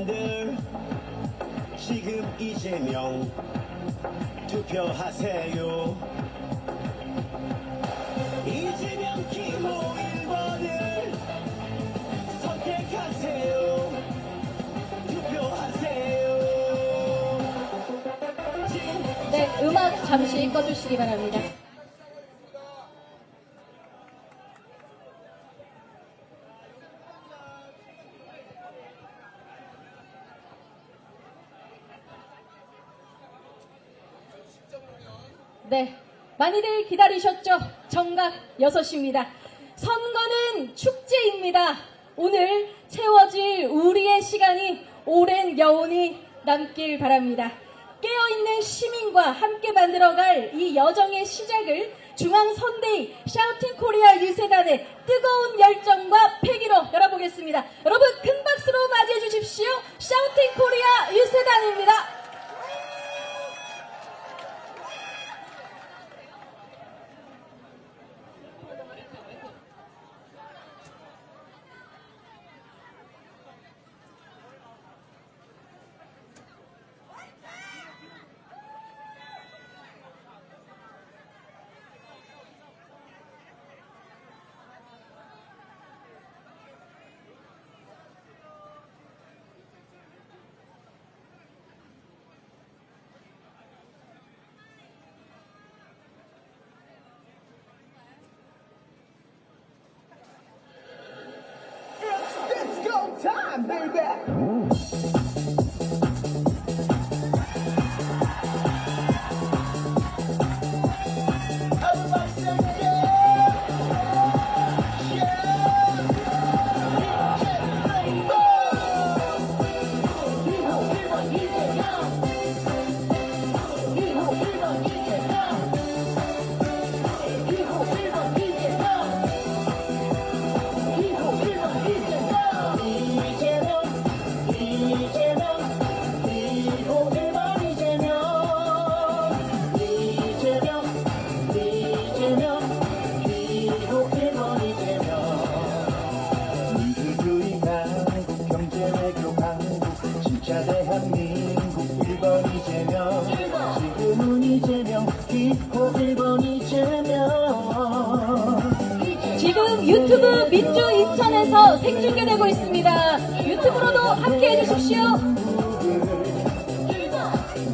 일반인들 지금 이재명 투표하세요. 이재명 기호 1번을 선택하세요. 투표하세요. 네, 음악 잠시 꺼주시기 바랍니다. 네, 많이들 기다리셨죠? 정각 6시입니다. 선거는 축제입니다. 오늘 채워질 우리의 시간이 오랜 여운이 남길 바랍니다. 깨어있는 시민과 함께 만들어갈 이 여정의 시작을 중앙선대위 샤우팅 코리아 유세단의 뜨거운 열정과 패기로 열어보겠습니다. 여러분 큰 박수로 맞이해 주십시오. 샤우팅 코리아 유세단입니다. Let's go time, baby. 대한민국 1번 이재명 지금은 이재명 기호 1번 이재명 지금 유튜브 민주 인천에서 생중계되고 있습니다. 유튜브로도 함께해 주십시오.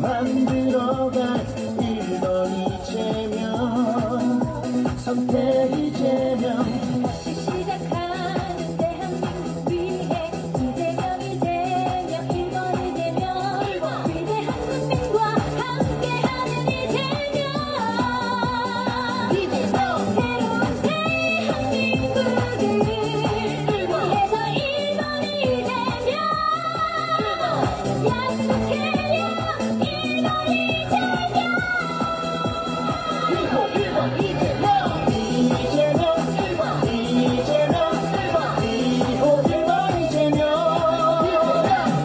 만들어갈 1번 이재명 선택 이재명 다시 시작하는 대한민국 위해 이재명 이재명 1번 이재명 위대한 국민과 함께하는 이재명 새로운 대한민국을 위해서 1번 이재명 약속해요 1번 이재명 기호 1번 이재명 이재명 1번 이재명 1번 기호 1번 이재명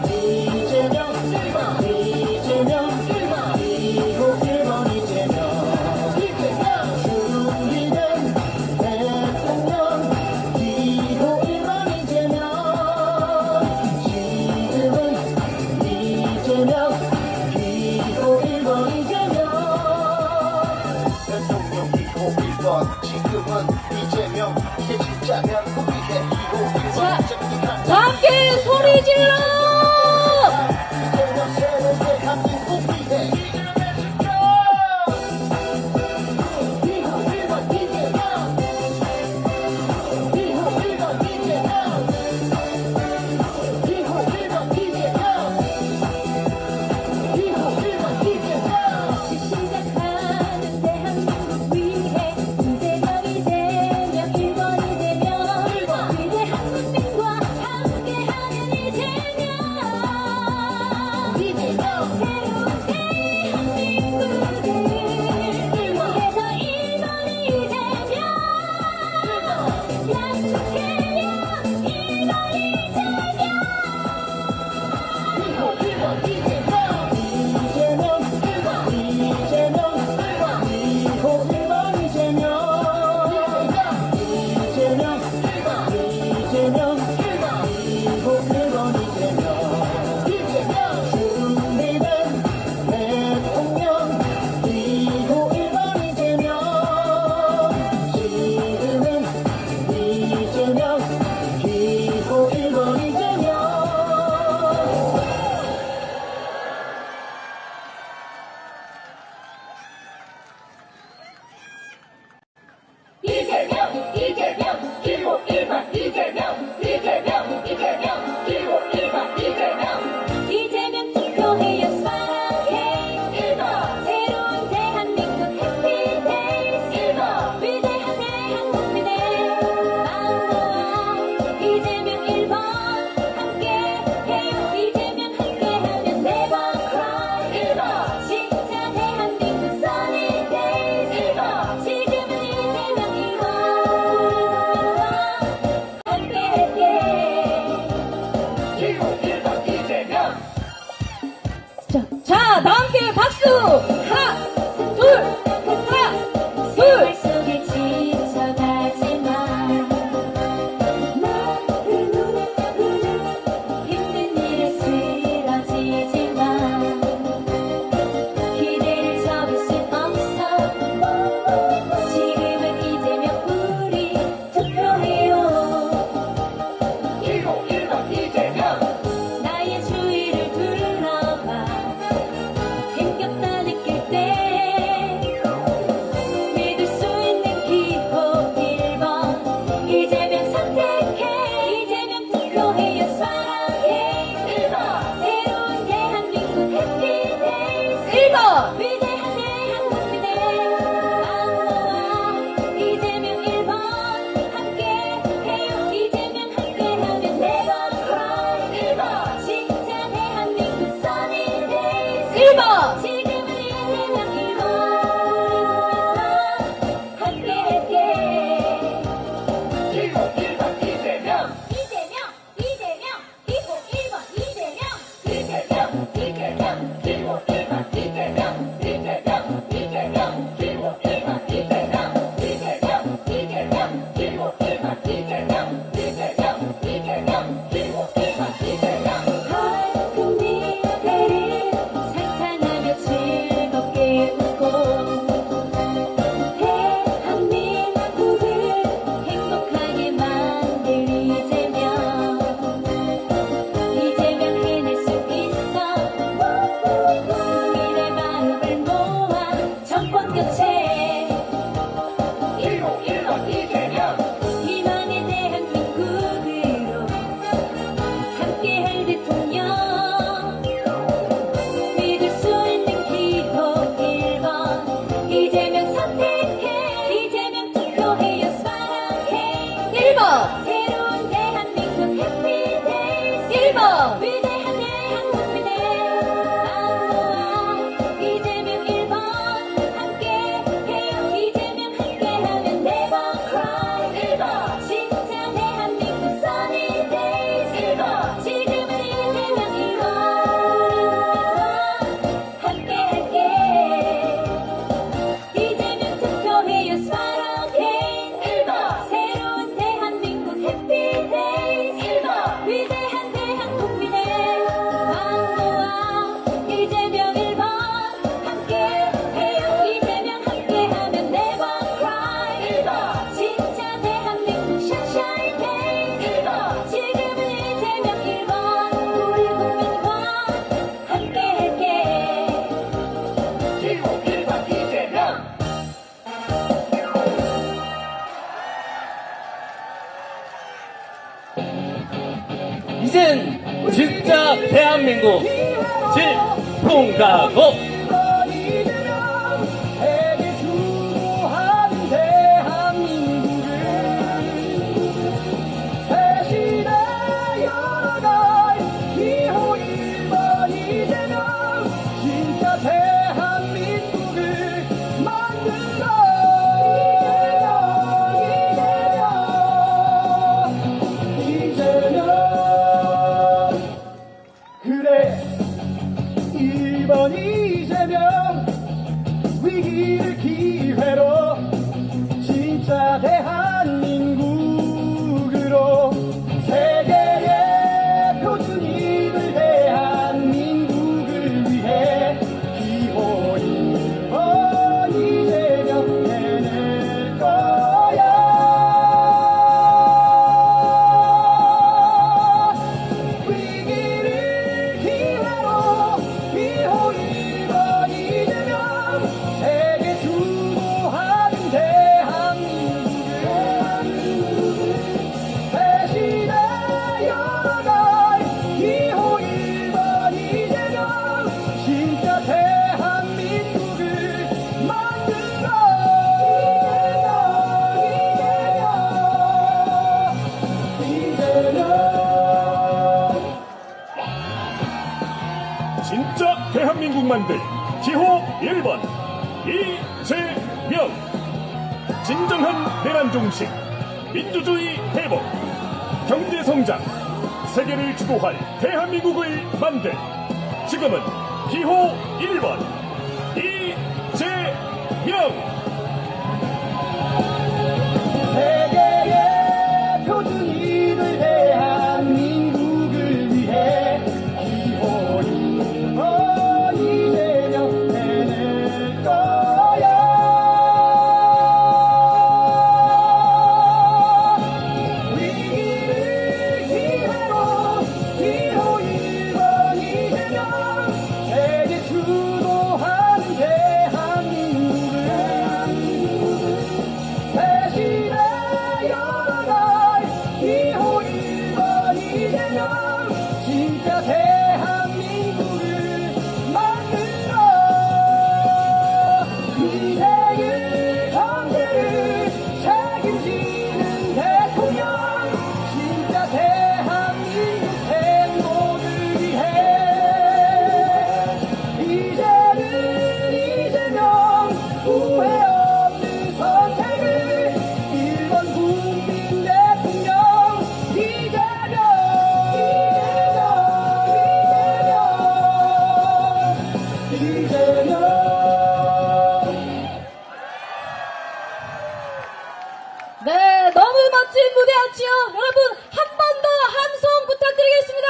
이재명 1번 이재명 1번 기호 1번 이재명 준비된 대통령 기호 1번 이재명 지금은 이재명 기호 1번 이재명 대통령 기호 1번 지금은 이재명 이게 진짜면 우리의 기호 1번 다 함께 소리 질러! 이재명 새로운 대한민국 위해 이재명의 진짜 기호 1번 이재명 기호 1번 이재명 기호 1번 이재명 기호 1번 이재명 시작하는 대한민국 위해 이재명 이재명 1번 이재명 위대한 국민과 함께하는 이재명 기호 1번 이재명. 자, 다 함께 박수! 하나, 둘, 하나, 둘! 속에 지쳐가지만 힘든 일에 쓰러지지만 기대를 접을 순 없어. 지금은 이재명 우리 투표해요. 기호 1번 이재명. 나의 주위를 둘러봐 힘겹다 느낄 때 믿을 수 있는 기호 1번 이재명 선택해. 이재명 투표해요. 사랑해. 1번. 새로운 대한민국 해피데이즈 1번! 위대한 대한국민의 안무와 이재명 1번 함께해요. 이재명 함께하면 never cry. 1번. 진짜 대한민국 sunny days 1번! 지금은 이재명 1번 함께할게. 기호 1번 이재명. 이재명 기호 1번 이재명 이재명. 기호 1번 이재명. 이재명. 기호 1번 이재명. 이재명. 기호 1번 이재명. 기호 1번 이재명. 밝은 미래를 상상하며 즐겁게 웃고 대한민국을 행복하게 만들 이재명 해낼 수 있어. 국민의 마음을 모아 정권 교체 기호 1번 이재명. 희망의 대한민국으로 함께할 대통령 믿을 수 있는 기호 1번 이재명 선택해. 이재명 투표해요. 사랑해. 1번! 새로운 대한민국 해피데이즈 1번! 위대한 대한국민의 안무와 이재명 1번 함께해요. 이재명 함께하면 never cry. 1번. 진짜 대한민국 sunny days 1번. 지금은 이재명 1번 함께할게. 이재명 투표해요. 사랑해. 1번. 새로운 대한민국 해피데이즈 1번. 위대한 대한국민의 안무와 이재명 1번 함께해요. 이재명 함께하면 never cry. 1번. 진짜 대한민국 sunshine days 1번. 지금은 이재명 1번 우리 국민과 함께할게. 기호 1번 이재명. 이젠 진짜 대한민국 질풍가고 세계 주도하는 대한민국을 대신에 열어갈 기호 1번 이재명 진짜 대한민국을 만들어 이재명 그래 1번 이재명 위기를 기회로 진짜 대한민국으로 세계의 표준이들 대한민국을 위해 기호 1번 이재명 해낼 거야. 위기를 기회로 기호 1번 이재명 세계 주도하는 대한민국을 대신에 열어갈 기호 1번 이재명 진짜 대한민국을 만들어 이재명 진짜 대한민국 만들 기호 1번 이재명 진정한 내란 종식 민주주의 회복 경제 성장 세계를 주도할 대한민국을 만들. 지금은 기호 1번 이재명. 세계의 표준이 될 대한민국을 위해 기호 1번 이재명 해낼 거야. 위기를 기회로 기호 1번 이재명 세계 주도하는 대한민국을 대신에 열어갈 기호 1번 이재명 진짜 대한민국을 만들어 인생을 경제를 책임지는 대통령 진짜 대한민국 행복을 위해 이제는 이재명 후회 없는 선택을 1번 국민 대통령 이재명 네, 너무 멋진 무대였지요. 여러분, 한 번 더 함성 부탁드리겠습니다.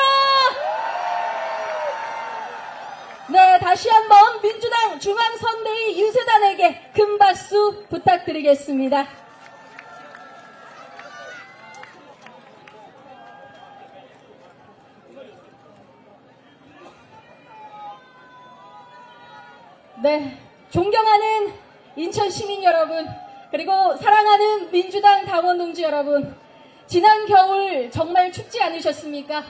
네, 다시 한번 민주당 중앙선대위 유세단에게 큰 박수 부탁드리겠습니다. 네, 존경하는 인천 시민 여러분, 그리고 사랑하는 민주당 당원 동지 여러분, 지난 겨울 정말 춥지 않으셨습니까?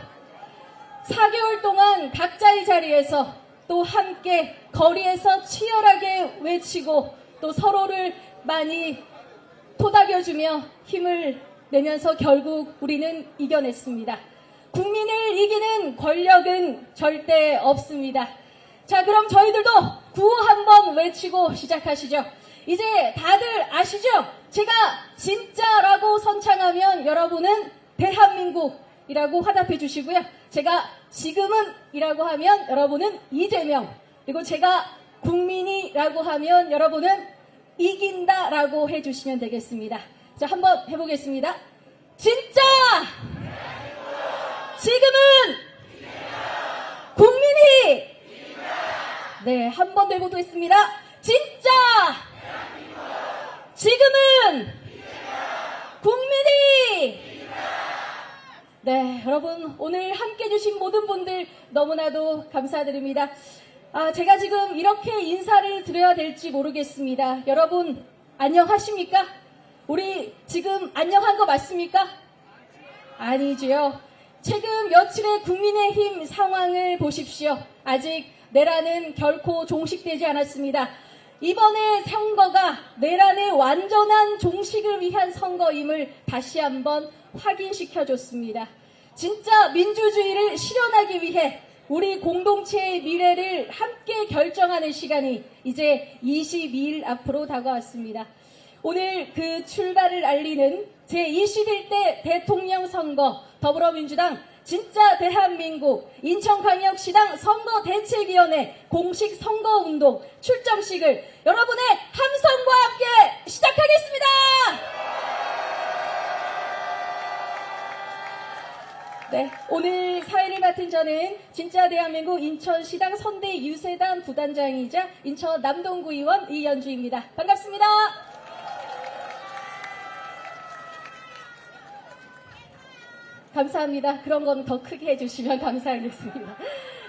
4개월 동안 각자의 자리에서 또 함께 거리에서 치열하게 외치고 또 서로를 많이 토닥여주며 힘을 내면서 결국 우리는 이겨냈습니다. 국민을 이기는 권력은 절대 없습니다. 자, 그럼 저희들도 구호 한번 외치고 시작하시죠. 이제 다들 아시죠? 제가 진짜라고 선창하면 여러분은 대한민국이라고 화답해 주시고요. 제가 지금은 이라고 하면 여러분은 이재명, 그리고 제가 국민이라고 하면 여러분은 이긴다라고 해주시면 되겠습니다. 자, 한번 해보겠습니다. 진짜! 지금은 국민이! 네, 한 번 더 해보겠습니다. 진짜! 지금은 국민이! 네, 여러분 오늘 함께 해주신 모든 분들 너무나도 감사드립니다. 제가 지금 이렇게 인사를 드려야 될지 모르겠습니다. 여러분 안녕하십니까? 우리 지금 안녕한 거 맞습니까? 아니지요. 최근 며칠의 국민의힘 상황을 보십시오. 아직 내란은 결코 종식되지 않았습니다. 이번에 선거가 내란의 완전한 종식을 위한 선거임을 다시 한번 확인시켜줬습니다. 진짜 민주주의를 실현하기 위해 우리 공동체의 미래를 함께 결정하는 시간이 이제 22일 앞으로 다가왔습니다. 오늘 그 출발을 알리는 제21대 대통령 선거 더불어민주당 진짜 대한민국 인천광역시당 선거대책위원회 공식 선거운동 출정식을 여러분의 함성과 함께 시작하겠습니다. 네, 오늘 사회를 맡은 저는 진짜 대한민국 인천시당 선대위 유세단 부단장이자 인천 남동구 의원 이연주입니다. 반갑습니다. 감사합니다. 그런 건 더 크게 해주시면 감사하겠습니다.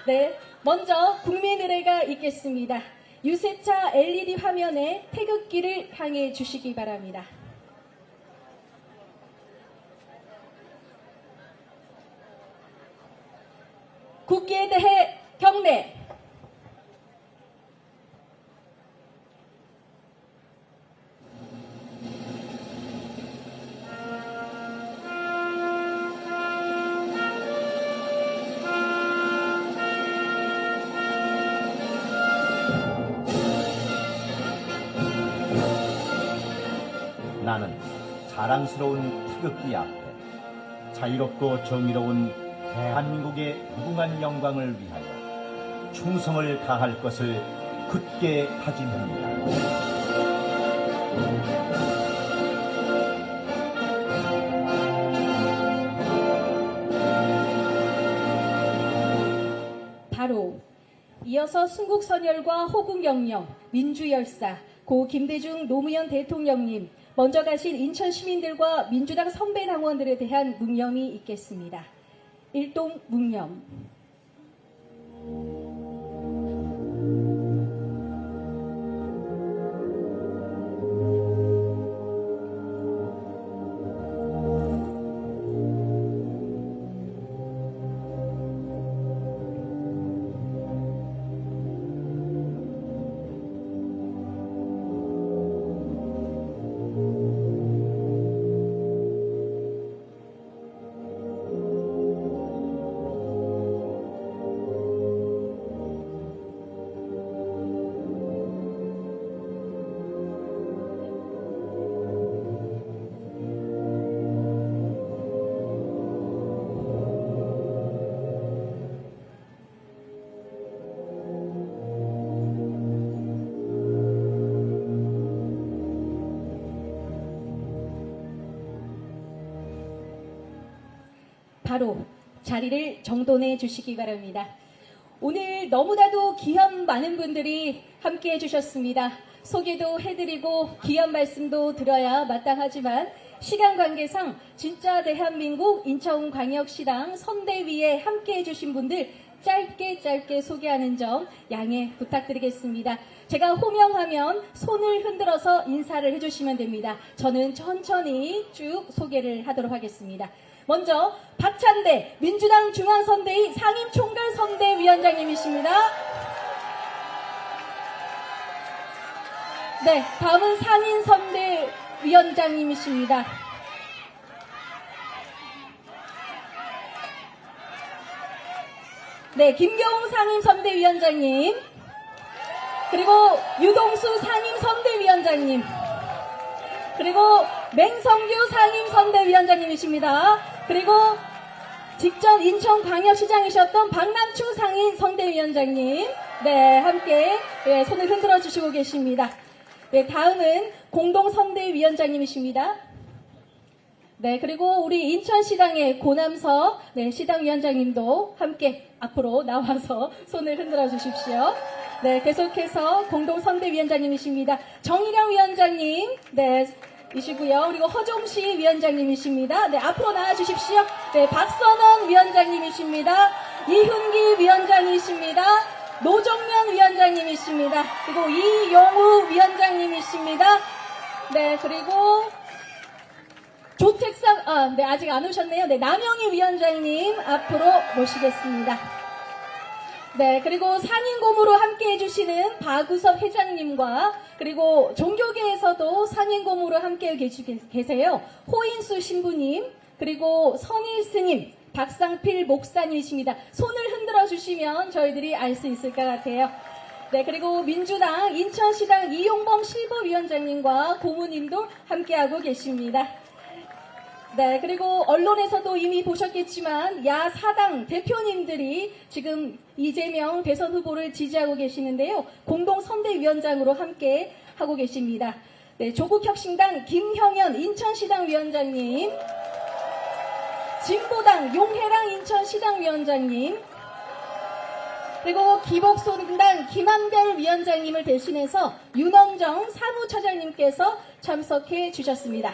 네, 먼저 국민 의례가 있겠습니다. 유세차 LED 화면에 태극기를 향해 주시기 바랍니다. 국기에 대해 경례. 나는 자랑스러운 태극기 앞에 자유롭고 정의로운 대한민국의 무궁한 영광을 위하여 충성을 다할 것을 굳게 다짐합니다. 바로 이어서 순국선열과 호국영령, 민주열사, 고 김대중 노무현 대통령님, 먼저 가신 인천 시민들과 민주당 선배 당원들에 대한 묵념이 있겠습니다. 일동 묵념. 바로 자리를 정돈해 주시기 바랍니다. 오늘 너무나도 귀한 많은 분들이 함께 해주셨습니다. 소개도 해드리고 귀한 말씀도 드려야 마땅하지만 시간 관계상 진짜 대한민국 인천광역시당 선대위에 함께 해주신 분들 짧게 소개하는 점 양해 부탁드리겠습니다. 제가 호명하면 손을 흔들어서 인사를 해주시면 됩니다. 저는 천천히 쭉 소개를 하도록 하겠습니다. 먼저 박찬대 민주당 중앙선대위 상임총괄선대위원장님이십니다. 네, 다음은 상임선대위원장님이십니다. 네, 김경웅 상임선대위원장님, 그리고 유동수 상임선대위원장님, 그리고 맹성규 상임선대위원장님이십니다. 그리고 직전 인천광역시장이셨던 박남추 상임선대위원장님, 네, 함께 손을 흔들어 주시고 계십니다. 네, 다음은 공동선대위원장님이십니다. 네, 그리고 우리 인천시당의 고남석 시당위원장님도 함께 앞으로 나와서 손을 흔들어 주십시오. 네, 계속해서 공동선대위원장님이십니다. 정일영 위원장님, 네, 이시고요. 그리고 허종시 위원장님이십니다. 네, 앞으로 나와 주십시오. 네, 박선원 위원장님이십니다. 이훈기 위원장이십니다. 노정면 위원장님이십니다. 그리고 이용우 위원장님이십니다. 네, 그리고 조택상, 네, 아직 안 오셨네요. 네, 남영희 위원장님 앞으로 모시겠습니다. 네, 그리고 상인고무로 함께 해주시는 박우섭 회장님과 그리고 종교계에서도 상인고무로 함께 계세요. 호인수 신부님, 그리고 선일 스님, 박상필 목사님이십니다. 손을 흔들어 주시면 저희들이 알 수 있을 것 같아요. 네, 그리고 민주당 인천시당 이용범 실버위원장님과 고모님도 함께하고 계십니다. 네, 그리고 언론에서도 이미 보셨겠지만 야사당 대표님들이 지금 이재명 대선 후보를 지지하고 계시는데요. 공동선대위원장으로 함께 하고 계십니다. 네, 조국혁신당 김형현 인천시당 위원장님, 진보당 용해랑 인천시당 위원장님, 그리고 기복소득당 김한별 위원장님을 대신해서 윤원정 사무처장님께서 참석해 주셨습니다.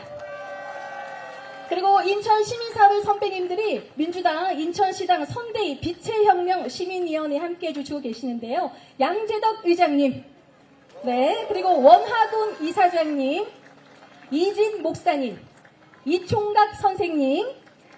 그리고 인천 시민사회 선배님들이 민주당 인천시당 선대위 빛의 혁명 시민위원회 함께 해주시고 계시는데요. 양재덕 의장님, 네, 그리고 원하돈 이사장님, 이진 목사님, 이총각 선생님,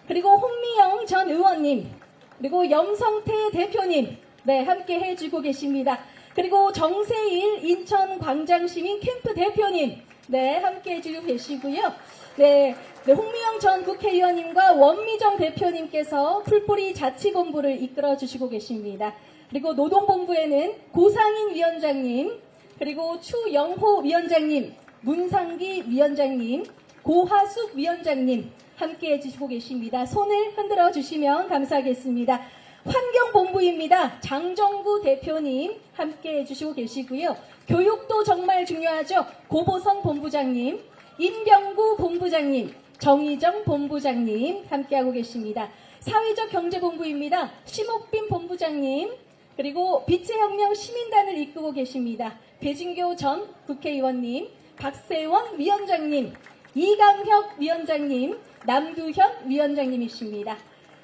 그리고 홍미영 전 의원님, 그리고 염성태 대표님, 네, 함께 해주고 계십니다. 그리고 정세일 인천광장시민 캠프 대표님, 네, 함께 해주고 계시고요. 네, 홍미영 전 국회의원님과 원미정 대표님께서 풀뿌리 자치본부를 이끌어 주시고 계십니다. 그리고 노동본부에는 고상인 위원장님, 그리고 추영호 위원장님, 문상기 위원장님, 고하숙 위원장님 함께 해주시고 계십니다. 손을 흔들어 주시면 감사하겠습니다. 환경본부입니다. 장정구 대표님 함께 해주시고 계시고요. 교육도 정말 중요하죠. 고보선 본부장님, 임병구 본부장님, 정희정 본부장님 함께하고 계십니다. 사회적 경제본부입니다. 심옥빈 본부장님, 그리고 빛의 혁명 시민단을 이끌고 계십니다. 배진교 전 국회의원님, 박세원 위원장님, 이강혁 위원장님, 남두현 위원장님이십니다.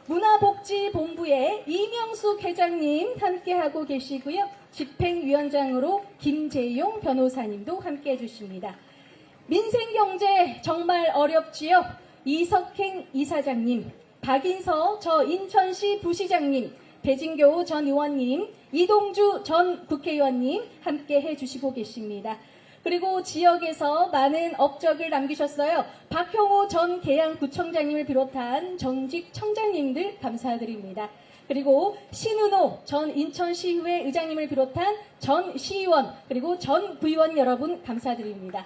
문화복지본부의 이명숙 회장님 함께하고 계시고요. 집행위원장으로 김재용 변호사님도 함께해 주십니다. 민생경제 정말 어렵지요. 이석행 이사장님, 박인서 저 인천시 부시장님, 배진교 전 의원님, 이동주 전 국회의원님 함께 해주시고 계십니다. 그리고 지역에서 많은 업적을 남기셨어요. 박형호 전 계양구청장님을 비롯한 정직 청장님들 감사드립니다. 그리고 신은호 전 인천시의회 의장님을 비롯한 전 시의원 그리고 전 부의원 여러분 감사드립니다.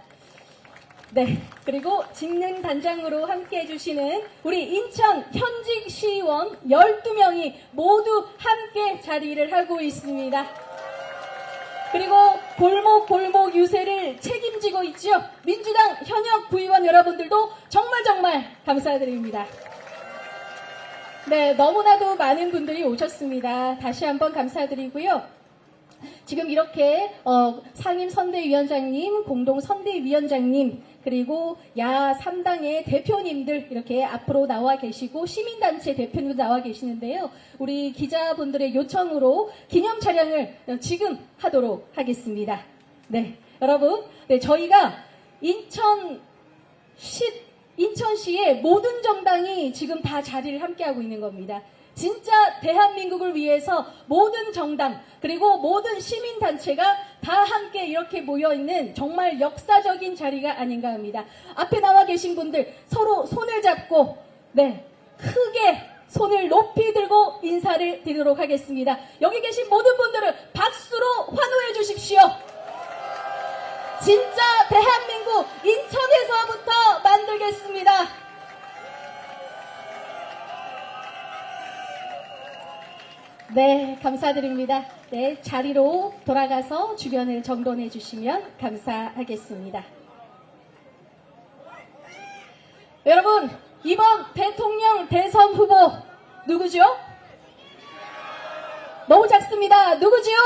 네, 그리고 직능 단장으로 함께 해주시는 우리 인천 현직 시의원 12명이 모두 함께 자리를 하고 있습니다. 그리고 골목 유세를 책임지고 있지요. 민주당 현역 구의원 여러분들도 정말 감사드립니다. 네, 너무나도 많은 분들이 오셨습니다. 다시 한번 감사드리고요. 지금 이렇게 상임선대위원장님, 공동선대위원장님, 그리고 야 3당의 대표님들 이렇게 앞으로 나와 계시고 시민단체 대표님도 나와 계시는데요. 우리 기자분들의 요청으로 기념 촬영을 지금 하도록 하겠습니다. 네, 여러분, 네, 저희가 인천시의 모든 정당이 지금 다 자리를 함께하고 있는 겁니다. 진짜 대한민국을 위해서 모든 정당 그리고 모든 시민단체가 다 함께 이렇게 모여있는 정말 역사적인 자리가 아닌가 합니다. 앞에 나와 계신 분들 서로 손을 잡고 네 크게 손을 높이 들고 인사를 드리도록 하겠습니다. 여기 계신 모든 분들을 박수로 환호해 주십시오. 진짜 대한민국 인천에서부터 만들겠습니다. 네, 감사드립니다. 네, 자리로 돌아가서 주변을 정돈해 주시면 감사하겠습니다. 여러분, 이번 대통령 대선 후보 누구죠? 너무 작습니다. 누구지요?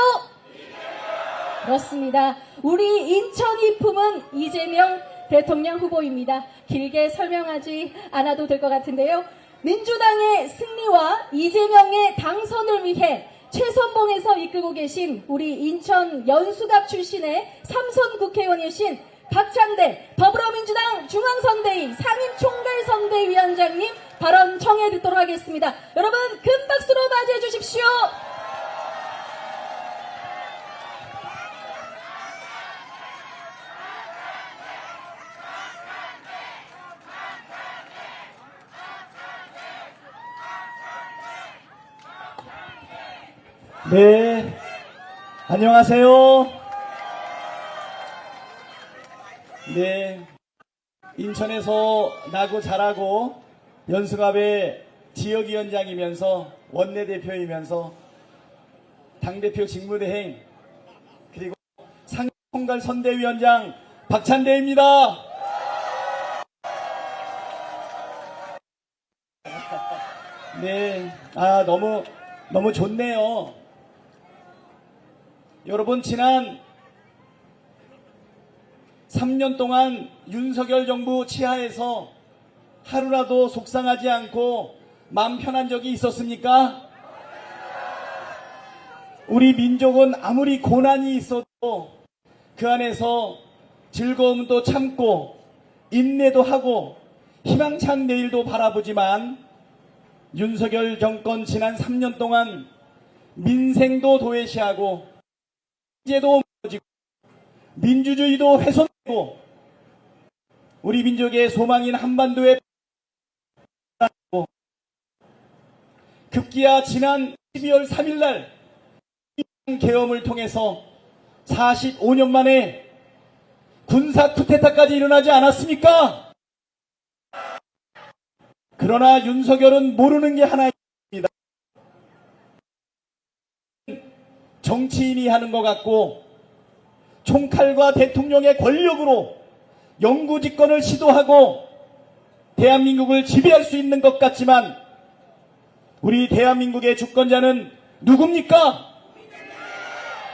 그렇습니다. 우리 인천이 품은 이재명 대통령 후보입니다. 길게 설명하지 않아도 될 것 같은데요. 민주당의 승리와 이재명의 당선을 위해 최선봉에서 이끌고 계신 우리 인천 연수갑 출신의 3선 국회의원이신 박찬대 더불어민주당 중앙선대위 상임총괄선대위원장님 발언 청해 듣도록 하겠습니다. 여러분 큰 박수로 맞이해 주십시오. 네, 안녕하세요. 네, 인천에서 나고 자라고 연수갑의 지역위원장이면서 원내대표이면서 당대표 직무대행 그리고 상임총괄 선대위원장 박찬대입니다. 네, 너무 좋네요. 여러분 지난 3년 동안 윤석열 정부 치하에서 하루라도 속상하지 않고 마음 편한 적이 있었습니까? 우리 민족은 아무리 고난이 있어도 그 안에서 즐거움도 참고 인내도 하고 희망찬 내일도 바라보지만 윤석열 정권 지난 3년 동안 민생도 도외시하고 제도 무너지고 민주주의도 훼손되고 우리 민족의 소망인 한반도에 급기야 지난 12월 3일날 계엄을 통해서 45년 만에 군사 쿠데타까지 일어나지 않았습니까? 그러나 윤석열은 모르는 게 하나 있습니다. 정치인이 하는 것 같고 총칼과 대통령의 권력으로 영구집권을 시도하고 대한민국을 지배할 수 있는 것 같지만 우리 대한민국의 주권자는 누굽니까?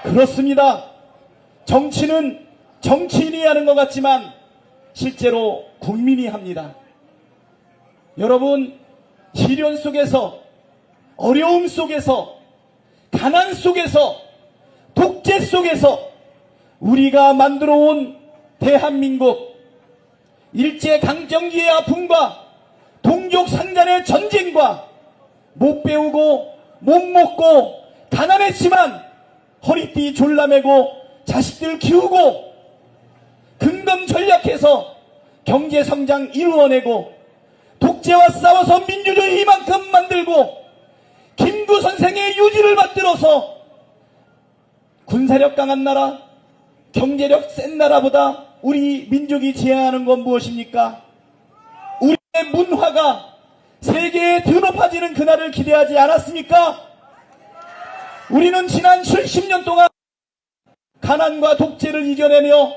그렇습니다. 정치는 정치인이 하는 것 같지만 실제로 국민이 합니다. 여러분, 시련 속에서, 어려움 속에서, 가난 속에서, 독재 속에서 우리가 만들어 온 대한민국, 일제강점기의 아픔과 동족상잔의 전쟁과 못 배우고 못 먹고 가난했지만 허리띠 졸라매고 자식들 키우고 근검 전략해서 경제성장 이루어내고 독재와 싸워서 민주주의 이만큼 만들고 김구 선생의 유지를 받들어서 군사력 강한 나라, 경제력 센 나라보다 우리 민족이 지향하는 건 무엇입니까? 우리의 문화가 세계에 드높아지는 그날을 기대하지 않았습니까? 우리는 지난 70년 동안 가난과 독재를 이겨내며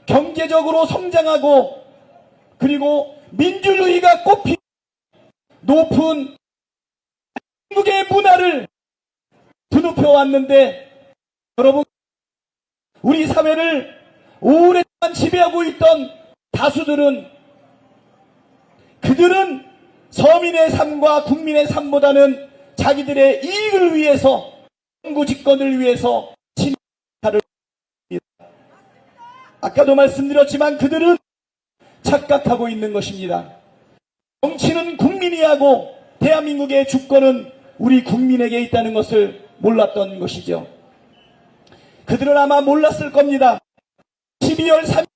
경제적으로 성장하고 그리고 민주주의가 꽃피 높은 한국의 문화를 드높여왔는데 여러분, 우리 사회를 오랫동안 지배하고 있던 다수들은 그들은 서민의 삶과 국민의 삶보다는 자기들의 이익을 위해서 정부 집권을 위해서 진화를 합니다. 아까도 말씀드렸지만 그들은 착각하고 있는 것입니다. 정치는 국민이 하고 대한민국의 주권은 우리 국민에게 있다는 것을 몰랐던 것이죠. 그들은 아마 몰랐을 겁니다. 12월 3일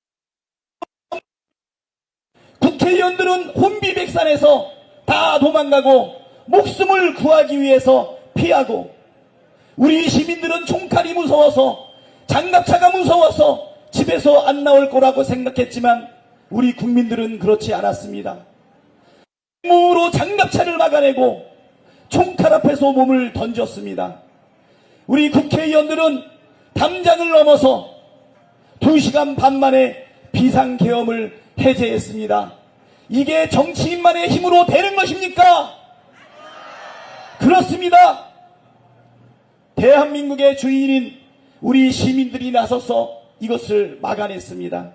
국회의원들은 혼비백산에서 다 도망가고 목숨을 구하기 위해서 피하고 우리 시민들은 총칼이 무서워서 장갑차가 무서워서 집에서 안 나올 거라고 생각했지만 우리 국민들은 그렇지 않았습니다. 몸으로 장갑차를 막아내고 총칼 앞에서 몸을 던졌습니다. 우리 국회의원들은 담장을 넘어서 2시간 반 만에 비상계엄을 해제했습니다. 이게 정치인만의 힘으로 되는 것입니까? 그렇습니다. 대한민국의 주인인 우리 시민들이 나서서 이것을 막아냈습니다.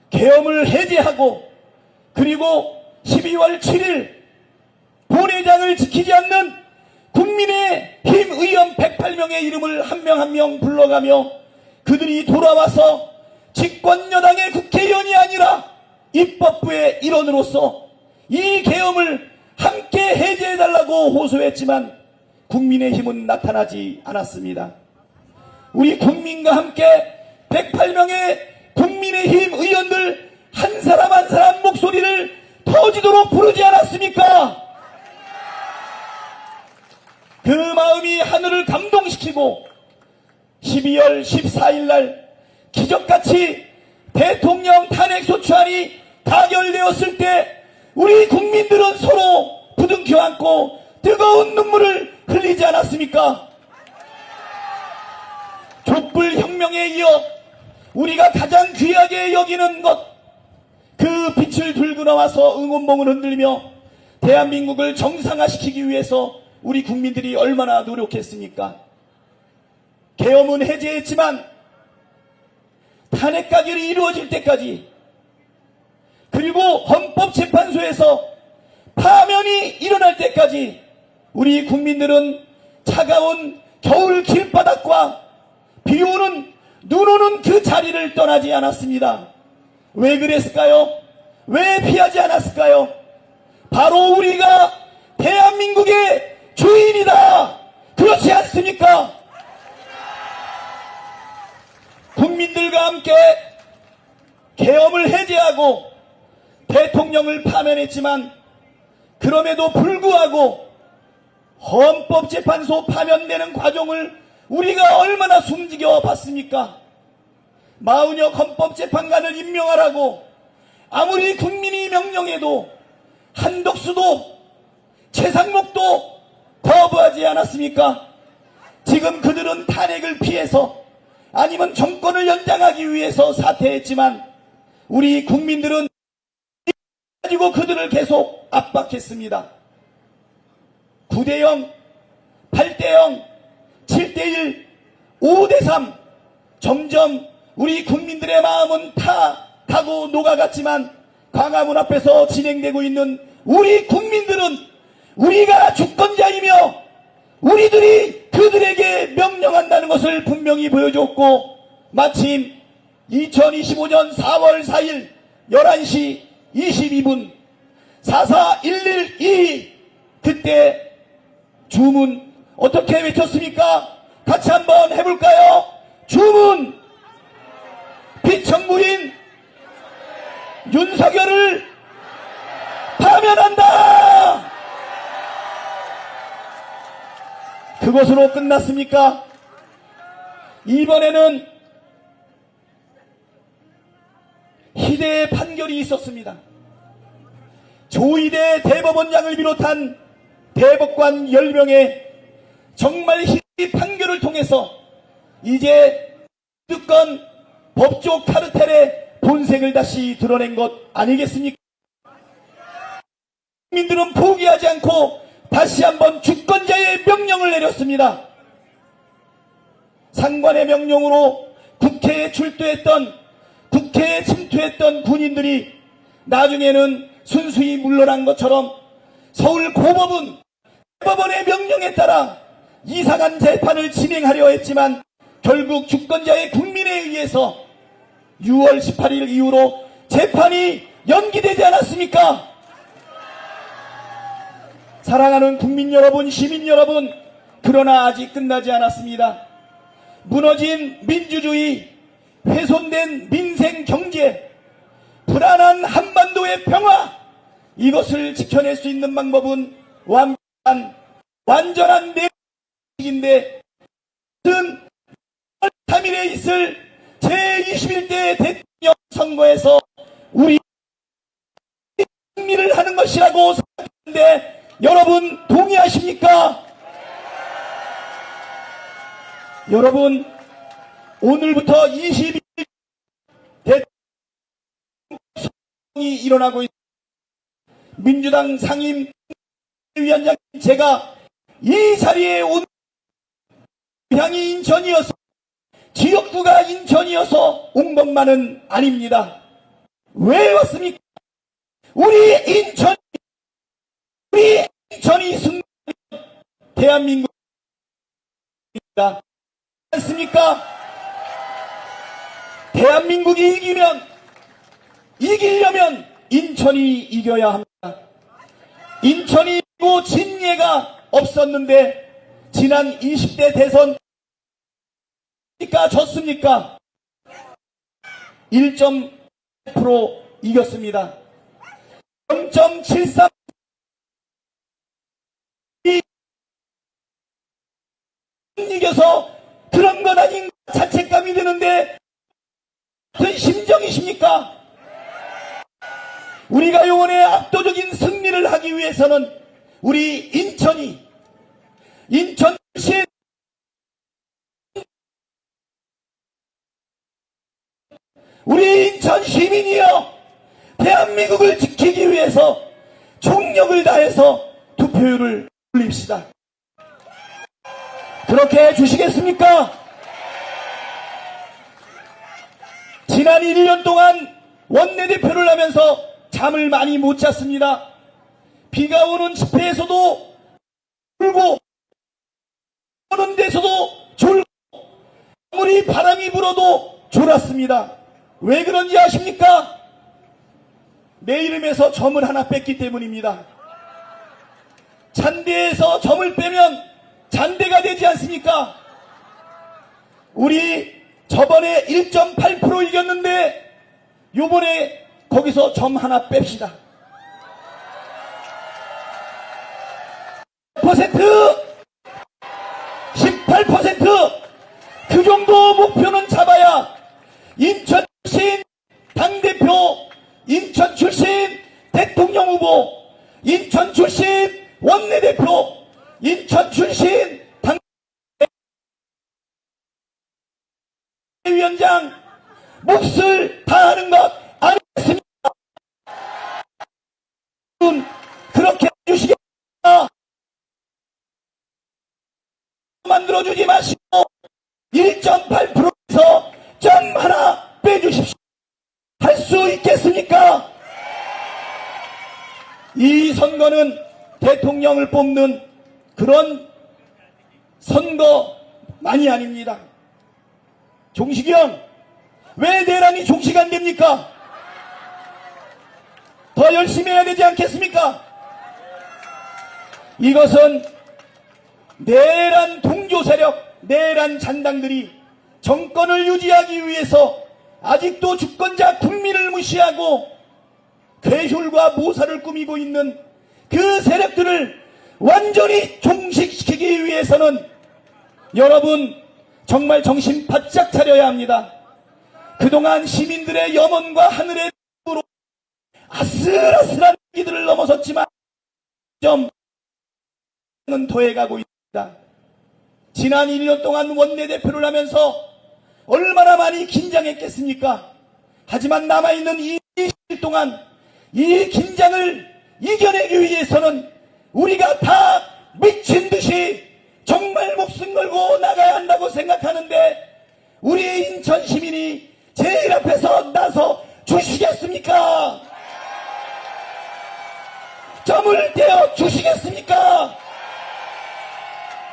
계엄을 해제하고 그리고 12월 7일 본회장을 지키지 않는 국민의힘 의원 108명의 이름을 한 명 한 명 불러가며 그들이 돌아와서 집권여당의 국회의원이 아니라 입법부의 일원으로서 이 계엄을 함께 해제해달라고 호소했지만 국민의힘은 나타나지 않았습니다. 우리 국민과 함께 108명의 국민의힘 의원들 한 사람 한 사람 목소리를 터지도록 부르지 않았습니까? 그 마음이 하늘을 감동시키고 12월 14일 날 기적같이 대통령 탄핵소추안이 타결되었을 때 우리 국민들은 서로 부둥켜 안고 뜨거운 눈물을 흘리지 않았습니까? 촛불혁명에 이어 우리가 가장 귀하게 여기는 것, 그 빛을 들고 나와서 응원봉을 흔들며 대한민국을 정상화시키기 위해서 우리 국민들이 얼마나 노력했습니까? 계엄은 해제했지만 탄핵 가결이 이루어질 때까지 그리고 헌법재판소에서 파면이 일어날 때까지 우리 국민들은 차가운 겨울 길바닥과 비오는 눈 오는 그 자리를 떠나지 않았습니다. 왜 그랬을까요? 왜 피하지 않았을까요? 바로 우리가 대한민국의 주인이다. 그렇지 않습니까? 국민들과 함께 계엄을 해제하고 대통령을 파면했지만 그럼에도 불구하고 헌법재판소 파면되는 과정을 우리가 얼마나 숨지겨 봤습니까? 마은혁 헌법재판관을 임명하라고 아무리 국민이 명령해도 한덕수도 최상목도 거부하지 않았습니까? 지금 그들은 탄핵을 피해서 아니면 정권을 연장하기 위해서 사퇴했지만 우리 국민들은 가지고 그들을 계속 압박했습니다. 9대0, 8대0, 7대1, 5대3 점점 우리 국민들의 마음은 타고 녹아갔지만 광화문 앞에서 진행되고 있는 우리 국민들은 우리가 주권자이며 우리들이 그들에게 명령한다는 것을 분명히 보여줬고 마침 2025년 4월 4일 11시 22분 44112 그때 주문 어떻게 외쳤습니까? 같이 한번 해볼까요? 주문 피청구인 윤석열을 파면한다. 그것으로 끝났습니까? 이번에는 희대의 판결이 있었습니다. 조희대 대법원장을 비롯한 대법관 10명의 정말 희대의 판결을 통해서 이제 특권 법조 카르텔의 본색을 다시 드러낸 것 아니겠습니까? 국민들은 포기하지 않고 다시 한번 주권자의 명령을 내렸습니다. 상관의 명령으로 국회에 출두했던 국회에 침투했던 군인들이 나중에는 순수히 물러난 것처럼 서울 고법은 대법원의 명령에 따라 이상한 재판을 진행하려 했지만 결국 주권자의 국민에 의해서 6월 18일 이후로 재판이 연기되지 않았습니까? 사랑하는 국민 여러분, 시민 여러분, 그러나 아직 끝나지 않았습니다. 무너진 민주주의, 훼손된 민생 경제, 불안한 한반도의 평화, 이것을 지켜낼 수 있는 방법은 완전한 내국인데 3일에 있을 제21대 대통령 선거에서 우리 승리를 하는 것이라고 생각하는데 여러분 동의하십니까? 여러분 오늘부터 22일 대통령이 일어나고 있습니다. 민주당 상임위원장 제가 이 자리에 온 고향이 인천이어서 지역구가 인천이어서 온 것만은 아닙니다. 왜 왔습니까? 우리 인천이 승리하면 대한민국입니다. 않습니까? 대한민국이 이기려면 인천이 이겨야 합니다. 인천이 이기고 진예가 없었는데 지난 20대 대선 졌습니까? 1.8% 이겼습니다. 0.73 이겨서 그런 건 아닌 자책감이 드는데 무슨 심정이십니까? 우리가 이번에 압도적인 승리를 하기 위해서는 우리 인천 출신 우리 인천 시민이여 대한민국을 지키기 위해서 총력을 다해서 투표율을 올립시다. 그렇게 해주시겠습니까? 지난 1년 동안 원내대표를 하면서 잠을 많이 못 잤습니다. 비가 오는 집회에서도 졸고 오는 데서도 졸고 아무리 바람이 불어도 졸았습니다. 왜 그런지 아십니까? 내 이름에서 점을 하나 뺐기 때문입니다. 잔대에서 점을 빼면 잔대가 되지 않습니까? 우리 저번에 1.8% 이겼는데 요번에 거기서 점 하나 뺍시다. 18% 그 정도 목표는 잡아야 인천 출신 당대표, 인천 출신 대통령 후보, 위원장 몫을 다하는 것 아니겠습니까? 그렇게 해주시겠습니까? 만들어주지 마시고 1.8%에서 점 하나 빼주십시오. 할 수 있겠습니까? 이 선거는 대통령을 뽑는 그런 선거만이 아닙니다. 종식이 형, 왜 내란이 종식 안 됩니까? 더 열심히 해야 되지 않겠습니까? 이것은 내란 동조 세력, 내란 잔당들이 정권을 유지하기 위해서 아직도 주권자 국민을 무시하고 괴혈과 모사를 꾸미고 있는 그 세력들을 완전히 종식시키기 위해서는 여러분 정말 정신 바짝 차려야 합니다. 그동안 시민들의 염원과 하늘의 뜻으로 아슬아슬한 기들을 넘어섰지만 점은 더해가고 있습니다. 지난 1년 동안 원내대표를 하면서 얼마나 많이 긴장했겠습니까? 하지만 남아있는 이 일 동안 이 긴장을 이겨내기 위해서는 우리가 다 미친 듯이 정말 목숨 걸고 나가야 한다고 생각하는데 우리 인천 시민이 제일 앞에서 나서 주시겠습니까? 점을 떼어 주시겠습니까?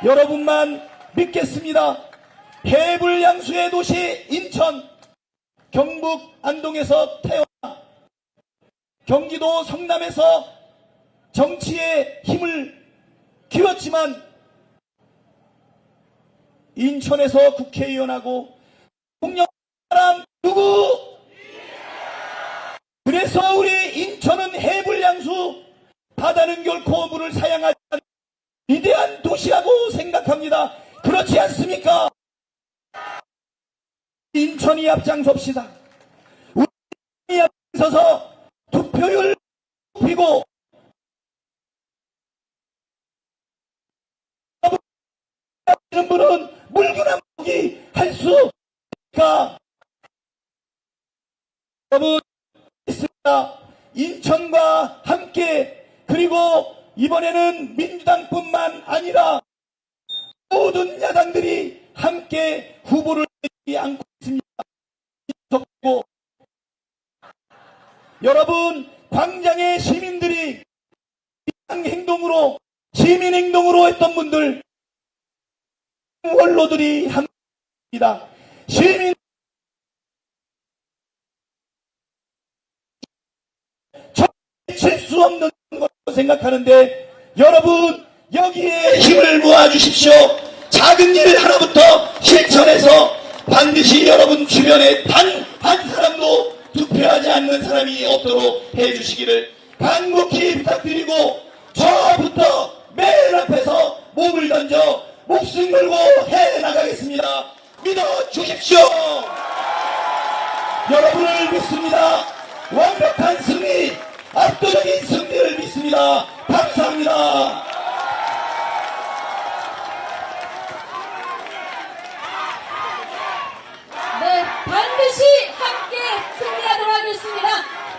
여러분만 믿겠습니다. 해불양수의 도시 인천, 경북 안동에서 태어나 경기도 성남에서 정치의 힘을 키웠지만 인천에서 국회의원하고 폭력 사람 누구? 그래서 우리 인천은 해불양수, 바다는 결코 물을 사양하지 않는 위대한 도시라고 생각합니다. 그렇지 않습니까? 인천이 앞장섭시다. 우리 앞장서서 투표율 높이고 하시는 분은 물구나 먹기 할 수 있을까? 여러분 있습니다. 인천과 함께 그리고 이번에는 민주당뿐만 아니라 모든 야당들이 함께 후보를 내지 않고 있습니다. 여러분 광장의 시민들이 행동으로 시민행동으로 했던 분들 원로들이 함께합니다. 시민 칠 수 없는 것으로 생각하는데 여러분 여기에 힘을 모아주십시오. 작은 일 하나부터 실천해서 반드시 여러분 주변에 단 한 사람도 투표하지 않는 사람이 없도록 해주시기를 간곡히 부탁드리고 저부터 맨 앞에서 몸을 던져 목숨 걸고 해나가겠습니다. 믿어주십시오. 여러분을 믿습니다. 완벽한 승리, 압도적인 승리를 믿습니다. 감사합니다. 네, 반드시 함께 승리하도록 하겠습니다.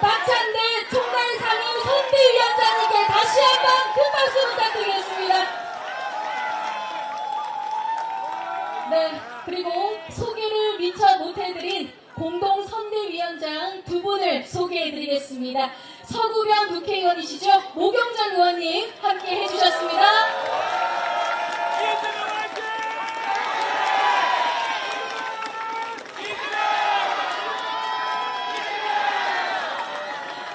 박찬대 총괄 상임 선대위원장님께 다시 한번 큰 박수 부탁드리겠습니다. 네, 그리고 소개를 미처 못해드린 공동 선대위원장 두 분을 소개해드리겠습니다. 서구병 국회의원이시죠? 모경전 의원님 함께 해주셨습니다.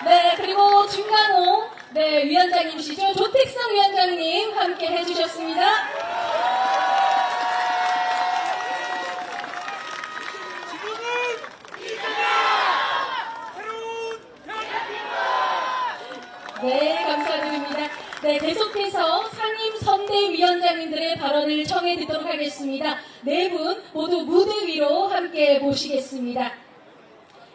네, 그리고 중간호 위원장님이시죠? 조택성 위원장님 함께 해주셨습니다. 네, 감사드립니다. 네, 계속해서 상임 선대위원장님들의 발언을 청해 듣도록 하겠습니다. 네 분 모두 무대 위로 함께 모시겠습니다.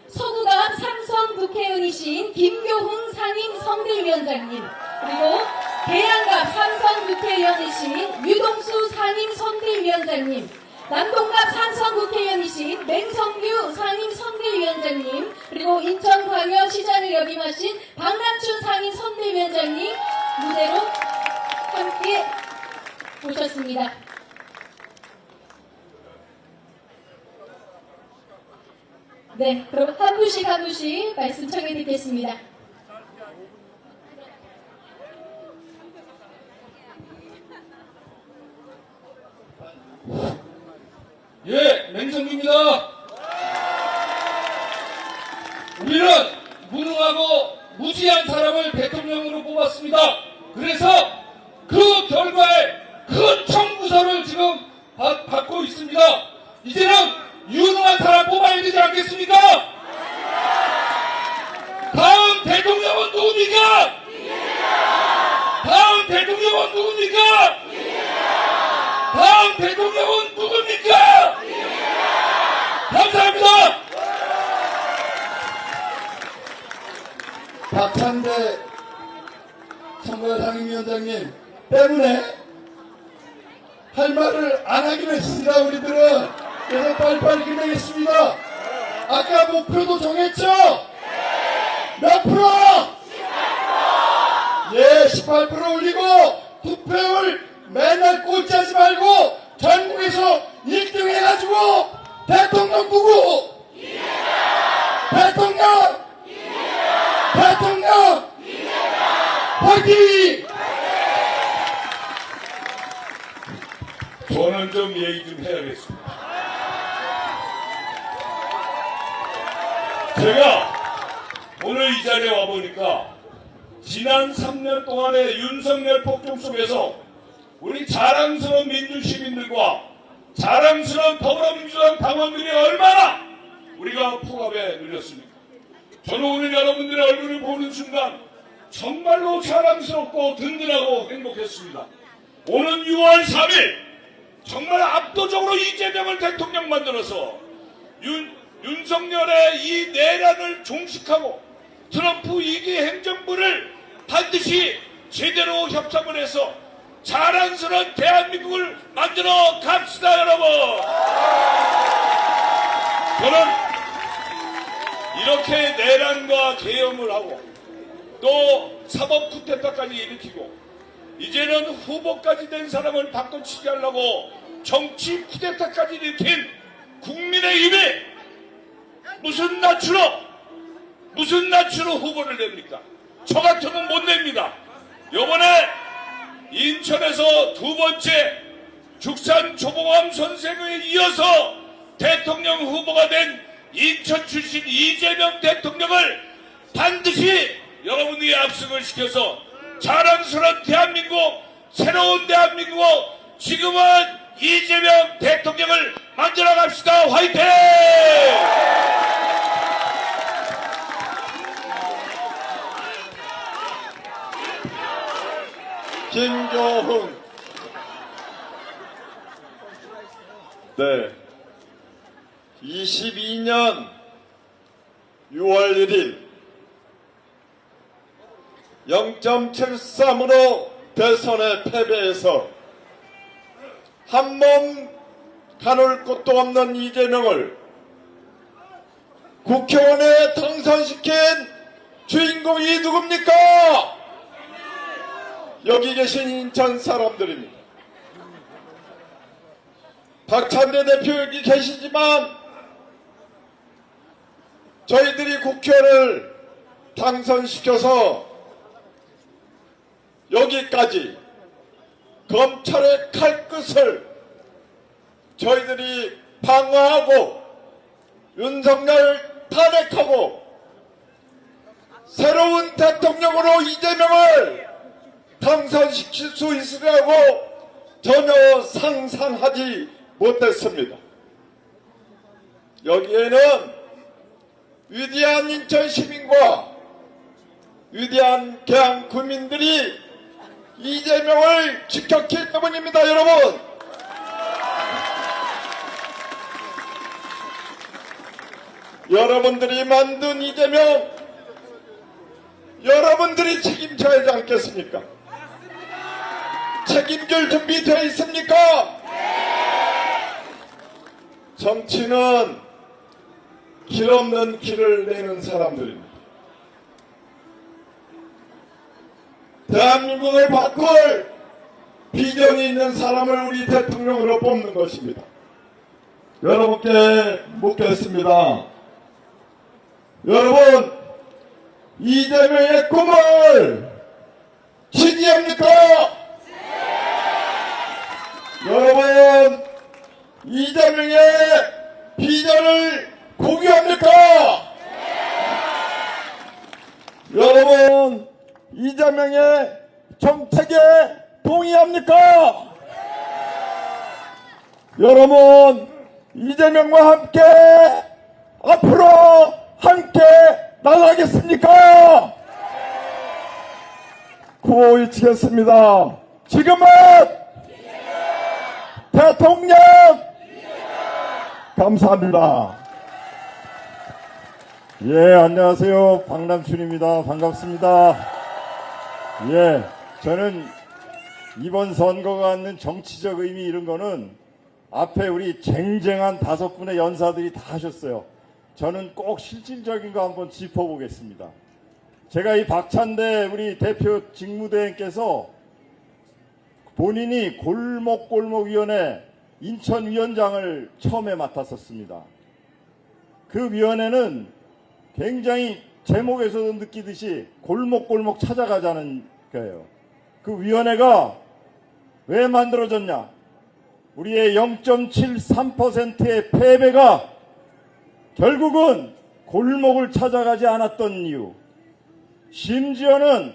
서구갑 삼선 국회의원이신 김교훈 상임 선대위원장님, 그리고 계양갑 삼선 국회의원이신 유동수 상임 선대위원장님, 남동갑 산성 국회의원이신 맹성규 상임 선대위원장님, 그리고 인천광역시장을 역임하신 박남춘 상임 선대위원장님 무대로 함께 오셨습니다. 네, 그럼 한 분씩 말씀 청해 듣겠습니다. 예, 맹성규입니다. 우리는 무능하고 무지한 사람을 대통령으로 뽑았습니다. 그래서 그 결과에 큰 청구서를 지금 받고 있습니다. 이제는 유능한 사람 뽑아야 되지 않겠습니까? 다음 대통령은 누굽니까? 다음 대통령은 누굽니까? 다음 대통령은 누굽니까? 감사합니다. 박찬대 선거 상임위원장님 때문에 할 말을 안 하기로 했습니다. 우리들은. 그래서 빨리빨리 끝내겠습니다. 아까 목표도 정했죠? 몇 프로? 18%! 예, 18% 올리고 투표율 맨날 꼴찌하지 말고 전국에서 1등 해가지고 대통령 누구? 대통령! 대통령! 화이팅! 저는 좀 얘기 좀 해야겠습니다. 제가 오늘 이 자리에 와보니까 지난 3년 동안의 윤석열 폭동 속에서 우리 자랑스러운 민주시민들과 자랑스러운 더불어민주당 당원들이 얼마나 우리가 폭압에 눌렸습니까? 저는 오늘 여러분들의 얼굴을 보는 순간 정말로 자랑스럽고 든든하고 행복했습니다. 오는 6월 3일 정말 압도적으로 이재명을 대통령 만들어서 윤석열의 이 내란을 종식하고 트럼프 2기 행정부를 반드시 제대로 협상을 해서 자랑스러운 대한민국을 만들어 갑시다, 여러분. 저는 이렇게 내란과 계엄을 하고 또 사법 쿠데타까지 일으키고 이제는 후보까지 된 사람을 바꿔치기 하려고 정치 쿠데타까지 일으킨 국민의힘이 무슨 낯으로 후보를 냅니까? 저 같으면 못 냅니다. 요번에 인천에서 두 번째 죽산 조봉암 선생에 이어서 대통령 후보가 된 인천 출신 이재명 대통령을 반드시 여러분들이 압승을 시켜서 자랑스러운 대한민국, 새로운 대한민국, 지금은 이재명 대통령을 만들어 갑시다. 화이팅! 김교훈. 네. 22년 6월 1일 0.73으로 대선에 패배해서 한 몸 가눌 곳도 없는 이재명을 국회의원에 당선시킨 주인공이 누굽니까? 여기 계신 인천 사람들입니다. 박찬대 대표 여기 계시지만 저희들이 국회의원을 당선시켜서 여기까지 검찰의 칼끝을 저희들이 방어하고 윤석열 탄핵하고 새로운 대통령으로 이재명을 당선시킬 수 있으려고 전혀 상상하지 못했습니다. 여기에는 위대한 인천 시민과 위대한 개항 구민들이 이재명을 지켰기 때문입니다, 여러분. 여러분들이 만든 이재명, 여러분들이 책임져야 하지 않겠습니까? 책임질 준비 되어 있습니까? 정치는 길 없는 길을 내는 사람들입니다. 대한민국을 바꿀 비전이 있는 사람을 우리 대통령으로 뽑는 것입니다. 여러분께 묻겠습니다. 여러분, 이재명의 꿈을 지지합니까? 여러분, 이재명의 비전을 공유합니까? 여러분, 이재명의 정책에 동의합니까? 여러분, 이재명과 함께 앞으로 함께 나가겠습니까? 구호 외치겠습니다. 지금은 대통령! 감사합니다. 예, 안녕하세요. 박남춘입니다. 반갑습니다. 예, 저는 이번 선거가 갖는 정치적 의미 이런 거는 앞에 우리 쟁쟁한 5분의 연사들이 다 하셨어요. 저는 꼭 실질적인 거 한번 짚어보겠습니다. 제가 이 박찬대 우리 대표 직무대행께서 본인이 골목골목위원회 인천위원장을 처음에 맡았었습니다. 그 위원회는 굉장히 제목에서도 느끼듯이 골목골목 찾아가자는 거예요. 그 위원회가 왜 만들어졌냐? 우리의 0.73%의 패배가 결국은 골목을 찾아가지 않았던 이유, 심지어는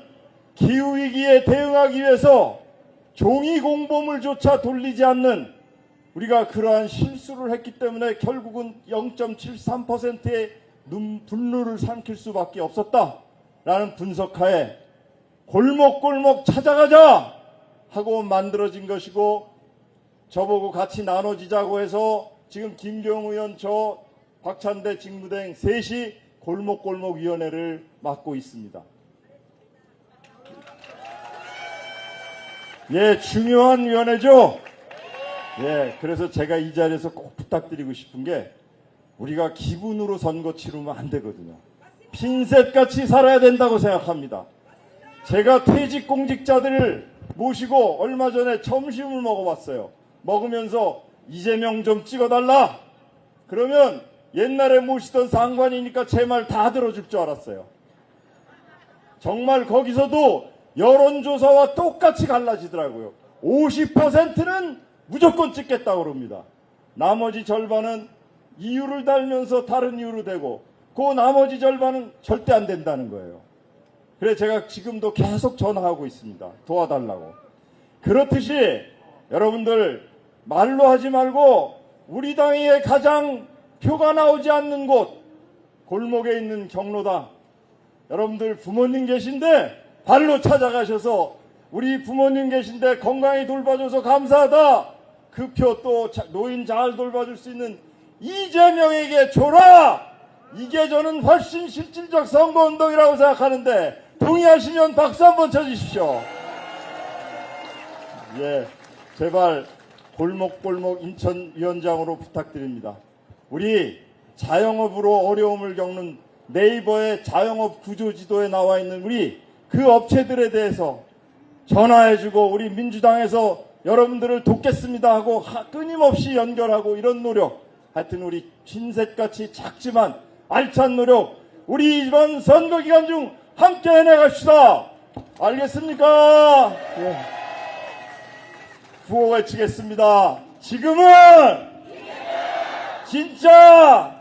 기후위기에 대응하기 위해서 종이공보물조차 돌리지 않는 우리가 그러한 실수를 했기 때문에 결국은 0.73%의 분노를 삼킬 수밖에 없었다라는 분석하에 골목골목 찾아가자 하고 만들어진 것이고, 저보고 같이 나눠지자고 해서 지금 김경우 의원, 저 박찬대 직무대행 셋이 골목골목위원회를 맡고 있습니다. 예, 중요한 위원회죠. 예, 그래서 제가 이 자리에서 꼭 부탁드리고 싶은 게, 우리가 기분으로 선거 치르면 안 되거든요. 핀셋같이 살아야 된다고 생각합니다. 제가 퇴직 공직자들을 모시고 얼마 전에 점심을 먹어봤어요. 먹으면서 이재명 좀 찍어달라. 그러면 옛날에 모시던 상관이니까 제 말 다 들어줄 줄 알았어요. 정말 거기서도 여론조사와 똑같이 갈라지더라고요. 50%는 무조건 찍겠다고 그럽니다. 나머지 절반은 이유를 달면서 다른 이유로 되고, 그 나머지 절반은 절대 안 된다는 거예요. 그래 제가 지금도 계속 전화하고 있습니다. 도와달라고. 그렇듯이 여러분들 말로 하지 말고 우리 당의 가장 표가 나오지 않는 곳, 골목에 있는 경로당, 여러분들 부모님 계신데 발로 찾아가셔서 우리 부모님 계신데 건강히 돌봐줘서 감사하다. 그 표 또 노인 잘 돌봐줄 수 있는 이재명에게 줘라. 이게 저는 훨씬 실질적 선거운동이라고 생각하는데, 동의하시면 박수 한번 쳐주십시오. 예, 제발 골목골목 인천위원장으로 부탁드립니다. 우리 자영업으로 어려움을 겪는 네이버의 자영업 구조지도에 나와 있는 우리 그 업체들에 대해서 전화해주고, 우리 민주당에서 여러분들을 돕겠습니다 하고 끊임없이 연결하고, 이런 노력, 하여튼 우리 핀셋같이 작지만 알찬 노력, 우리 이번 선거 기간 중 함께 해내갑시다. 알겠습니까? 예. 구호 외치겠습니다. 지금은 진짜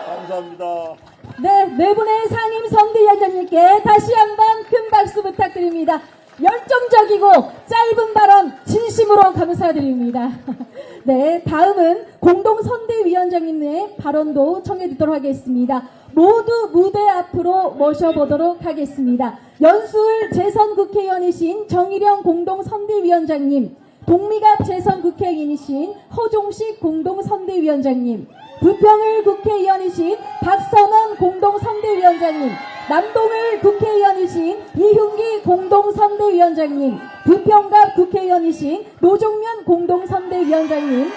감사합니다. 네, 네 분의 상임 선대위원장님께 다시 한번 큰 박수 부탁드립니다. 열정적이고 짧은 발언 진심으로 감사드립니다. 네, 다음은 공동선대위원장님의 발언도 청해 듣도록 하겠습니다. 모두 무대 앞으로 모셔보도록 하겠습니다. 연수을 재선국회의원이신 정일영 공동선대위원장님, 동미갑 재선국회의원이신 허종식 공동선대위원장님, 부평을 국회의원이신 박선원 공동선대위원장님, 남동을 국회의원이신 이흉기 공동선대위원장님, 부평갑 국회의원이신 노종면 공동선대위원장님,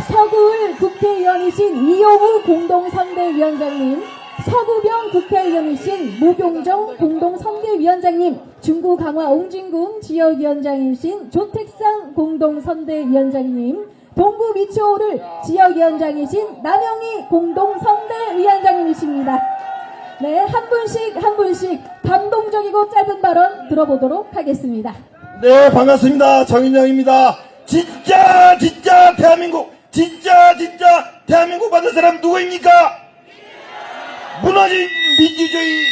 서구을 국회의원이신 이용우 공동선대위원장님, 서구병 국회의원이신 무병정 공동선대위원장님, 중구 강화 옹진군 지역위원장이신 조택상 공동선대위원장님, 동구 미추홀을 지역위원장이신 남영희 공동선대위원장님이십니다. 네, 한 분씩 감동적이고 짧은 발언 들어보도록 하겠습니다. 네, 반갑습니다. 정인영입니다. 진짜 대한민국 받은 사람 누구입니까? 무너진 민주주의.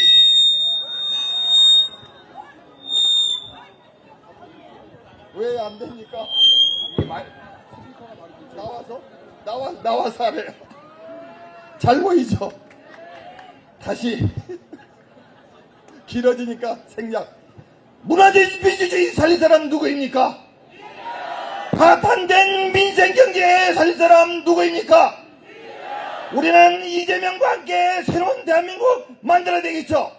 왜 안 됩니까? 나와서 하래요. 잘 보이죠? 다시 길어지니까 생략. 무너진 민주주의 살릴 사람 누구입니까? 파탄된 민생경제 살릴 사람 누구입니까? 우리는 이재명과 함께 새로운 대한민국 만들어야 되겠죠.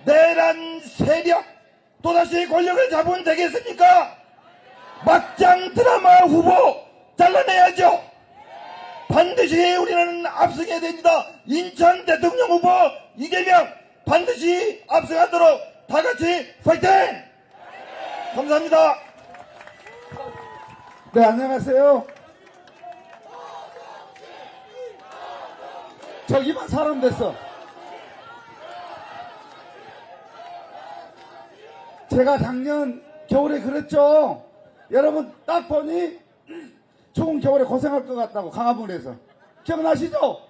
내란 세력 또다시 권력을 잡으면 되겠습니까? 막장 드라마 후보 잘라내야죠. 반드시 우리는 압승해야 됩니다. 인천 대통령 후보 이재명 반드시 압승하도록 다같이 파이팅! 감사합니다. 네, 안녕하세요. 저기만 사람 됐어. 제가 작년 겨울에 그랬죠. 여러분 딱 보니 추운 겨울에 고생할 것 같다고 강화문에서. 기억나시죠?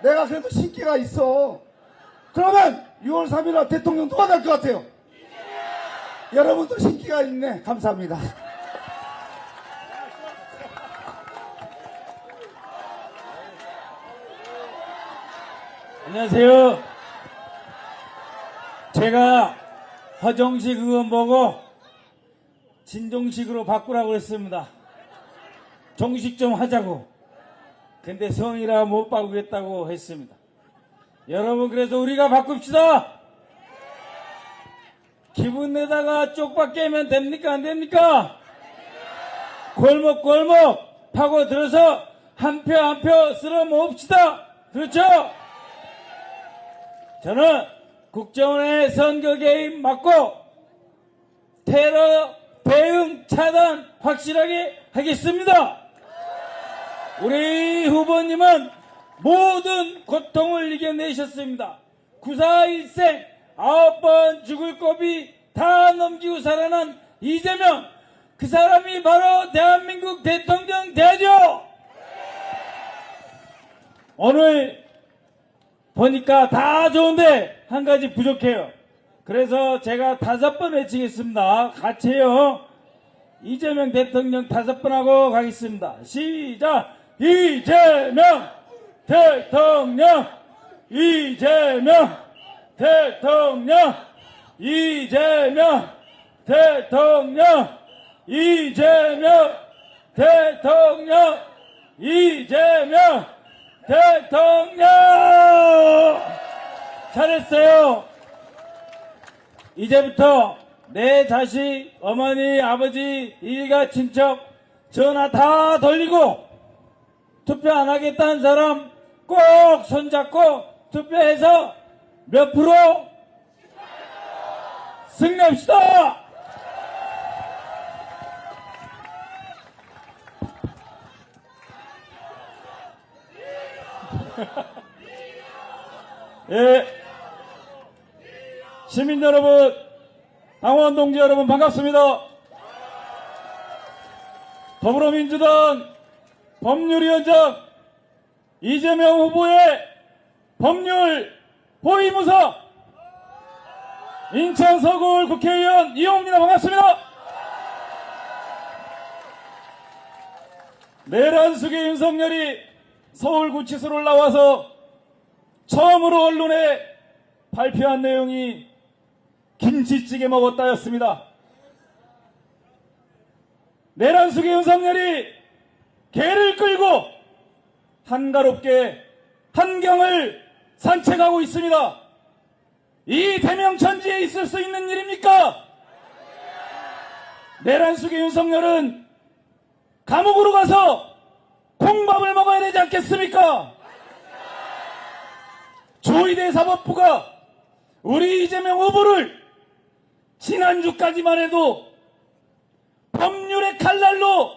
내가 그래도 신기가 있어. 그러면 6월 3일 대통령 누가 될 것 같아요? 여러분도 신기가 있네. 감사합니다. 안녕하세요. 제가 허정식 의원 보고 진정식으로 바꾸라고 했습니다. 정식 좀 하자고. 근데 성이라 못 바꾸겠다고 했습니다. 여러분, 그래서 우리가 바꿉시다. 기분 내다가 쪽박 깨면 됩니까? 안 됩니까? 골목 파고 들어서 한 표 한 표 쓸어 모읍시다. 그렇죠? 저는 국정원의 선거 개입 막고 테러 대응 차단 확실하게 하겠습니다. 우리 후보님은 모든 고통을 이겨내셨습니다. 94일생 9번 죽을 고비 다 넘기고 살아난 이재명, 그 사람이 바로 대한민국 대통령 되죠. 오늘 보니까 다 좋은데 한 가지 부족해요. 그래서 제가 5번 외치겠습니다. 같이 해요. 이재명 대통령 5번 하고 가겠습니다. 시작! 이재명 대통령, 이재명 대통령, 이재명 대통령, 이재명 대통령, 이재명 대통령. 잘했어요. 이제부터 내 자식, 어머니, 아버지, 일가, 친척 전화 다 돌리고 투표 안 하겠다는 사람 꼭 손잡고 투표해서 몇 프로 승리합시다. 예, 시민 여러분, 당원 동지 여러분 반갑습니다. 더불어민주당 법률위원장 이재명 후보의 법률 호위무사 인천 서구울 국회의원 이용입니다. 반갑습니다. 내란 숙의 윤석열이 서울구치소를 나와서 처음으로 언론에 발표한 내용이 김치찌개 먹었다였습니다. 내란 숙의 윤석열이 개를 끌고 한가롭게 한경을 산책하고 있습니다. 이 대명천지에 있을 수 있는 일입니까? 내란 숙의 윤석열은 감옥으로 가서 콩밥을 먹어야 되지 않겠습니까? 조희대 사법부가 우리 이재명 후보를 지난주까지만 해도 법률의 칼날로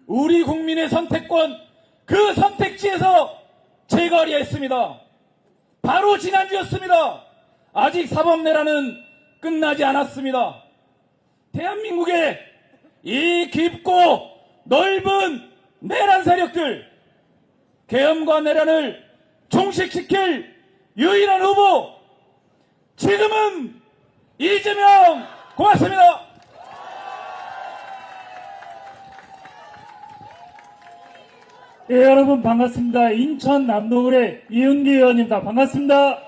우리 국민의 선택권, 그 선택지에서 제거하려 했습니다. 바로 지난주였습니다. 아직 사법내란은 끝나지 않았습니다. 대한민국의 이 깊고 넓은 내란 세력들, 계엄과 내란을 종식시킬 유일한 후보, 지금은 이재명. 고맙습니다. 예, 여러분 반갑습니다. 인천 남동울의 이은기 의원입니다. 반갑습니다.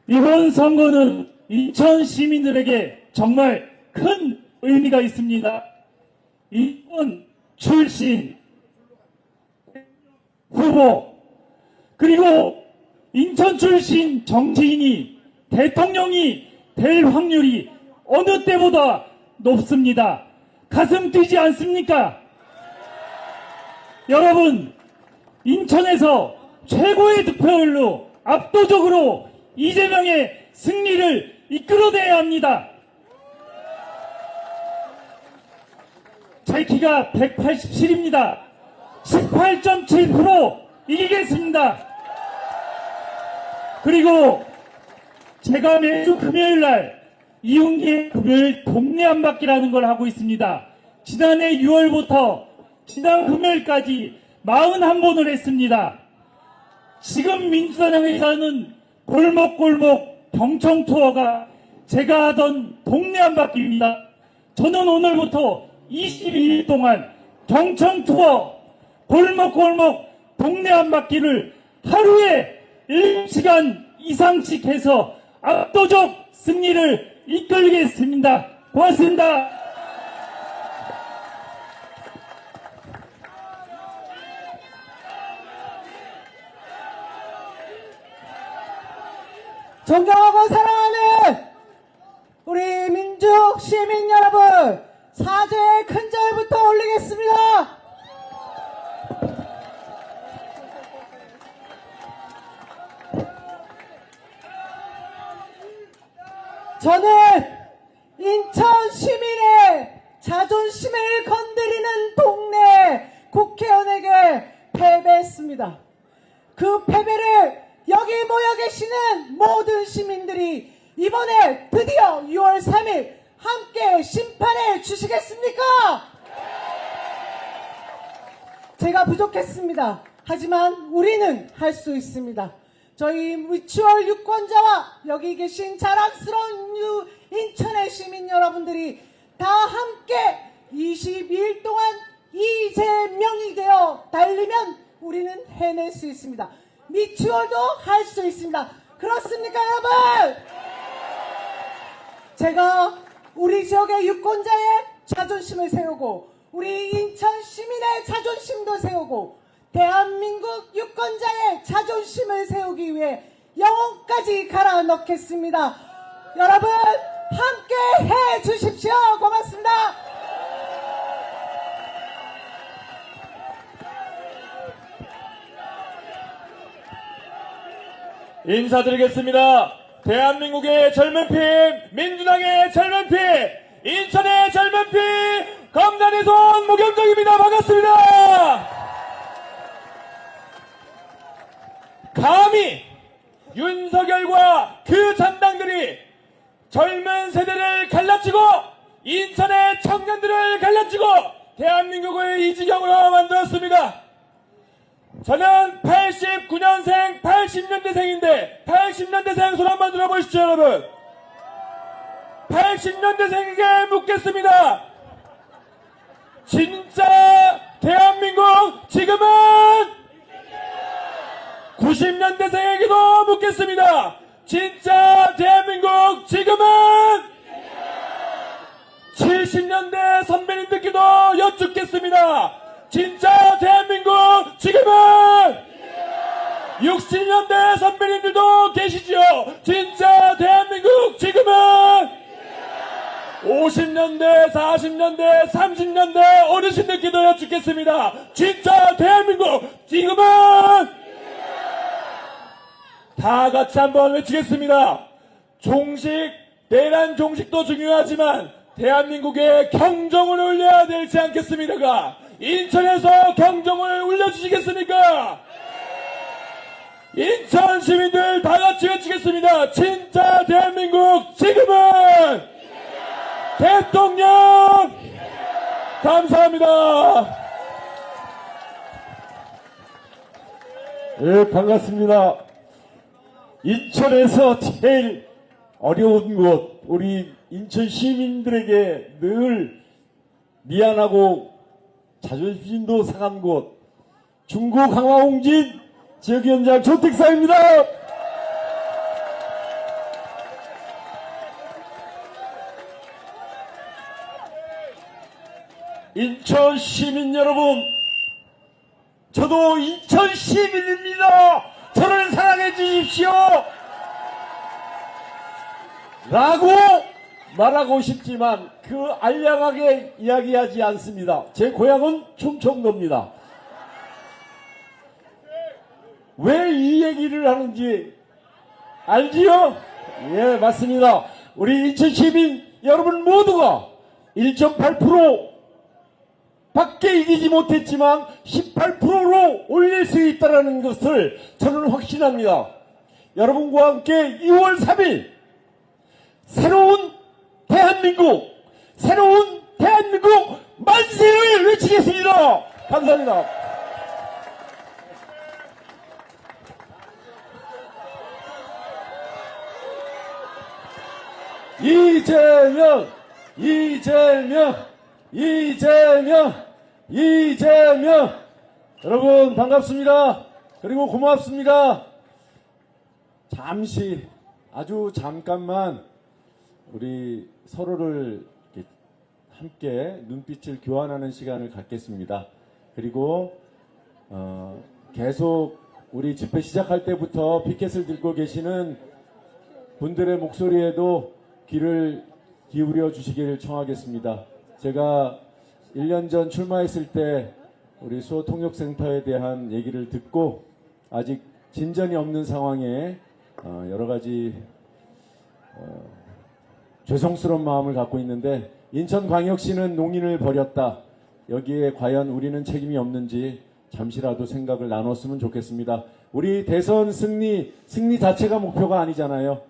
이번 선거는 인천 시민들에게 정말 큰 의미가 있습니다. 인천 출신 후보, 그리고 인천 출신 정치인이 대통령이 될 확률이 어느 때보다 높습니다. 가슴 뛰지 않습니까? 여러분, 인천에서 최고의 득표율로 압도적으로 이재명의 승리를 이끌어내야 합니다. 제 키가 187입니다. 18.7% 이기겠습니다. 그리고 제가 매주 금요일날 이윤기의 금요일 동네 한 바퀴라는 걸 하고 있습니다. 지난해 6월부터 지난 금요일까지 41번을 했습니다. 지금 민주당에서는 골목골목 경청 투어가 제가 하던 동네 한 바퀴입니다. 저는 오늘부터 22일 동안 경청 투어 골목골목 동네 한 바퀴를 하루에 7시간 이상씩 해서 압도적 승리를 이끌겠습니다. 고맙습니다. 존경하고 사랑하는 우리 민주 시민 여러분, 사죄의 큰 절부터 올리겠습니다. 저는 인천 시민의 자존심을 건드리는 동네 국회의원에게 패배했습니다. 그 패배를 여기 모여 계시는 모든 시민들이 이번에 드디어 6월 3일 함께 심판해 주시겠습니까? 제가 부족했습니다. 하지만 우리는 할 수 있습니다. 저희 미추홀 유권자와 여기 계신 자랑스러운 인천의 시민 여러분들이 다 함께 22일 동안 이재명이 되어 달리면 우리는 해낼 수 있습니다. 미추홀도 할 수 있습니다. 그렇습니까, 여러분? 제가 우리 지역의 유권자의 자존심을 세우고 우리 인천 시민의 자존심도 세우고 대한민국 유권자의 자존심을 세우기 위해 영혼까지 갈아 넣겠습니다. 여러분 함께 해 주십시오. 고맙습니다. 인사드리겠습니다. 대한민국의 젊은 피, 민주당의 젊은 피, 인천의 젊은 피, 감난에서 온 무경정입니다. 반갑습니다. 감히 윤석열과 그 잔당들이 젊은 세대를 갈라치고 인천의 청년들을 갈라치고 대한민국을 이 지경으로 만들었습니다. 저는 89년생, 80년대생인데 80년대생 손 한번 들어보십시오, 여러분. 80년대생에게 묻겠습니다. 진짜 대한민국 지금은 90년대생에게도 묻겠습니다. 진짜 대한민국 지금은 70년대 선배님들께도 여쭙겠습니다. 진짜 대한민국 지금은 60년대 선배님들도 계시지요. 진짜 대한민국 지금은 50년대, 40년대, 30년대 어르신들께 도 여쭙겠습니다. 진짜 대한민국 지금은 다 같이 한번 외치겠습니다. 종식, 내란 종식도 중요하지만 대한민국의 경정을 올려야 되지 않겠습니까? 인천에서 경정을 올려주시겠습니까? 인천 시민들 다 같이 외치겠습니다. 진짜 대한민국 지금은 대통령 감사합니다. 예, 반갑습니다. 인천에서 제일 어려운 곳, 우리 인천 시민들에게 늘 미안하고 자존심도 상한 곳, 중구 강화홍진 지역위원장 조택사입니다. 인천 시민 여러분, 저도 인천 시민입니다. 저를 사랑해 주십시오. 라고 말하고 싶지만 그 알량하게 이야기하지 않습니다. 제 고향은 충청도입니다. 왜 이 얘기를 하는지 알지요? 예, 맞습니다. 우리 인천 시민 여러분 모두가 1.8% 밖에 이기지 못했지만 18%로 올릴 수 있다는 것을 저는 확신합니다. 여러분과 함께 2월 3일 새로운 대한민국 만세를 외치겠습니다. 감사합니다. 이재명 여러분 반갑습니다. 그리고 고맙습니다. 잠시 아주 잠깐만 우리 서로를 이렇게 함께 눈빛을 교환하는 시간을 갖겠습니다. 그리고 계속 우리 집회 시작할 때부터 피켓을 들고 계시는 분들의 목소리에도 귀를 기울여 주시기를 청하겠습니다. 제가 1년 전 출마했을 때 우리 수호통역센터에 대한 얘기를 듣고 아직 진전이 없는 상황에 여러 가지 죄송스러운 마음을 갖고 있는데 인천광역시는 농인을 버렸다. 여기에 과연 우리는 책임이 없는지 잠시라도 생각을 나눴으면 좋겠습니다. 우리 대선 승리 자체가 목표가 아니잖아요.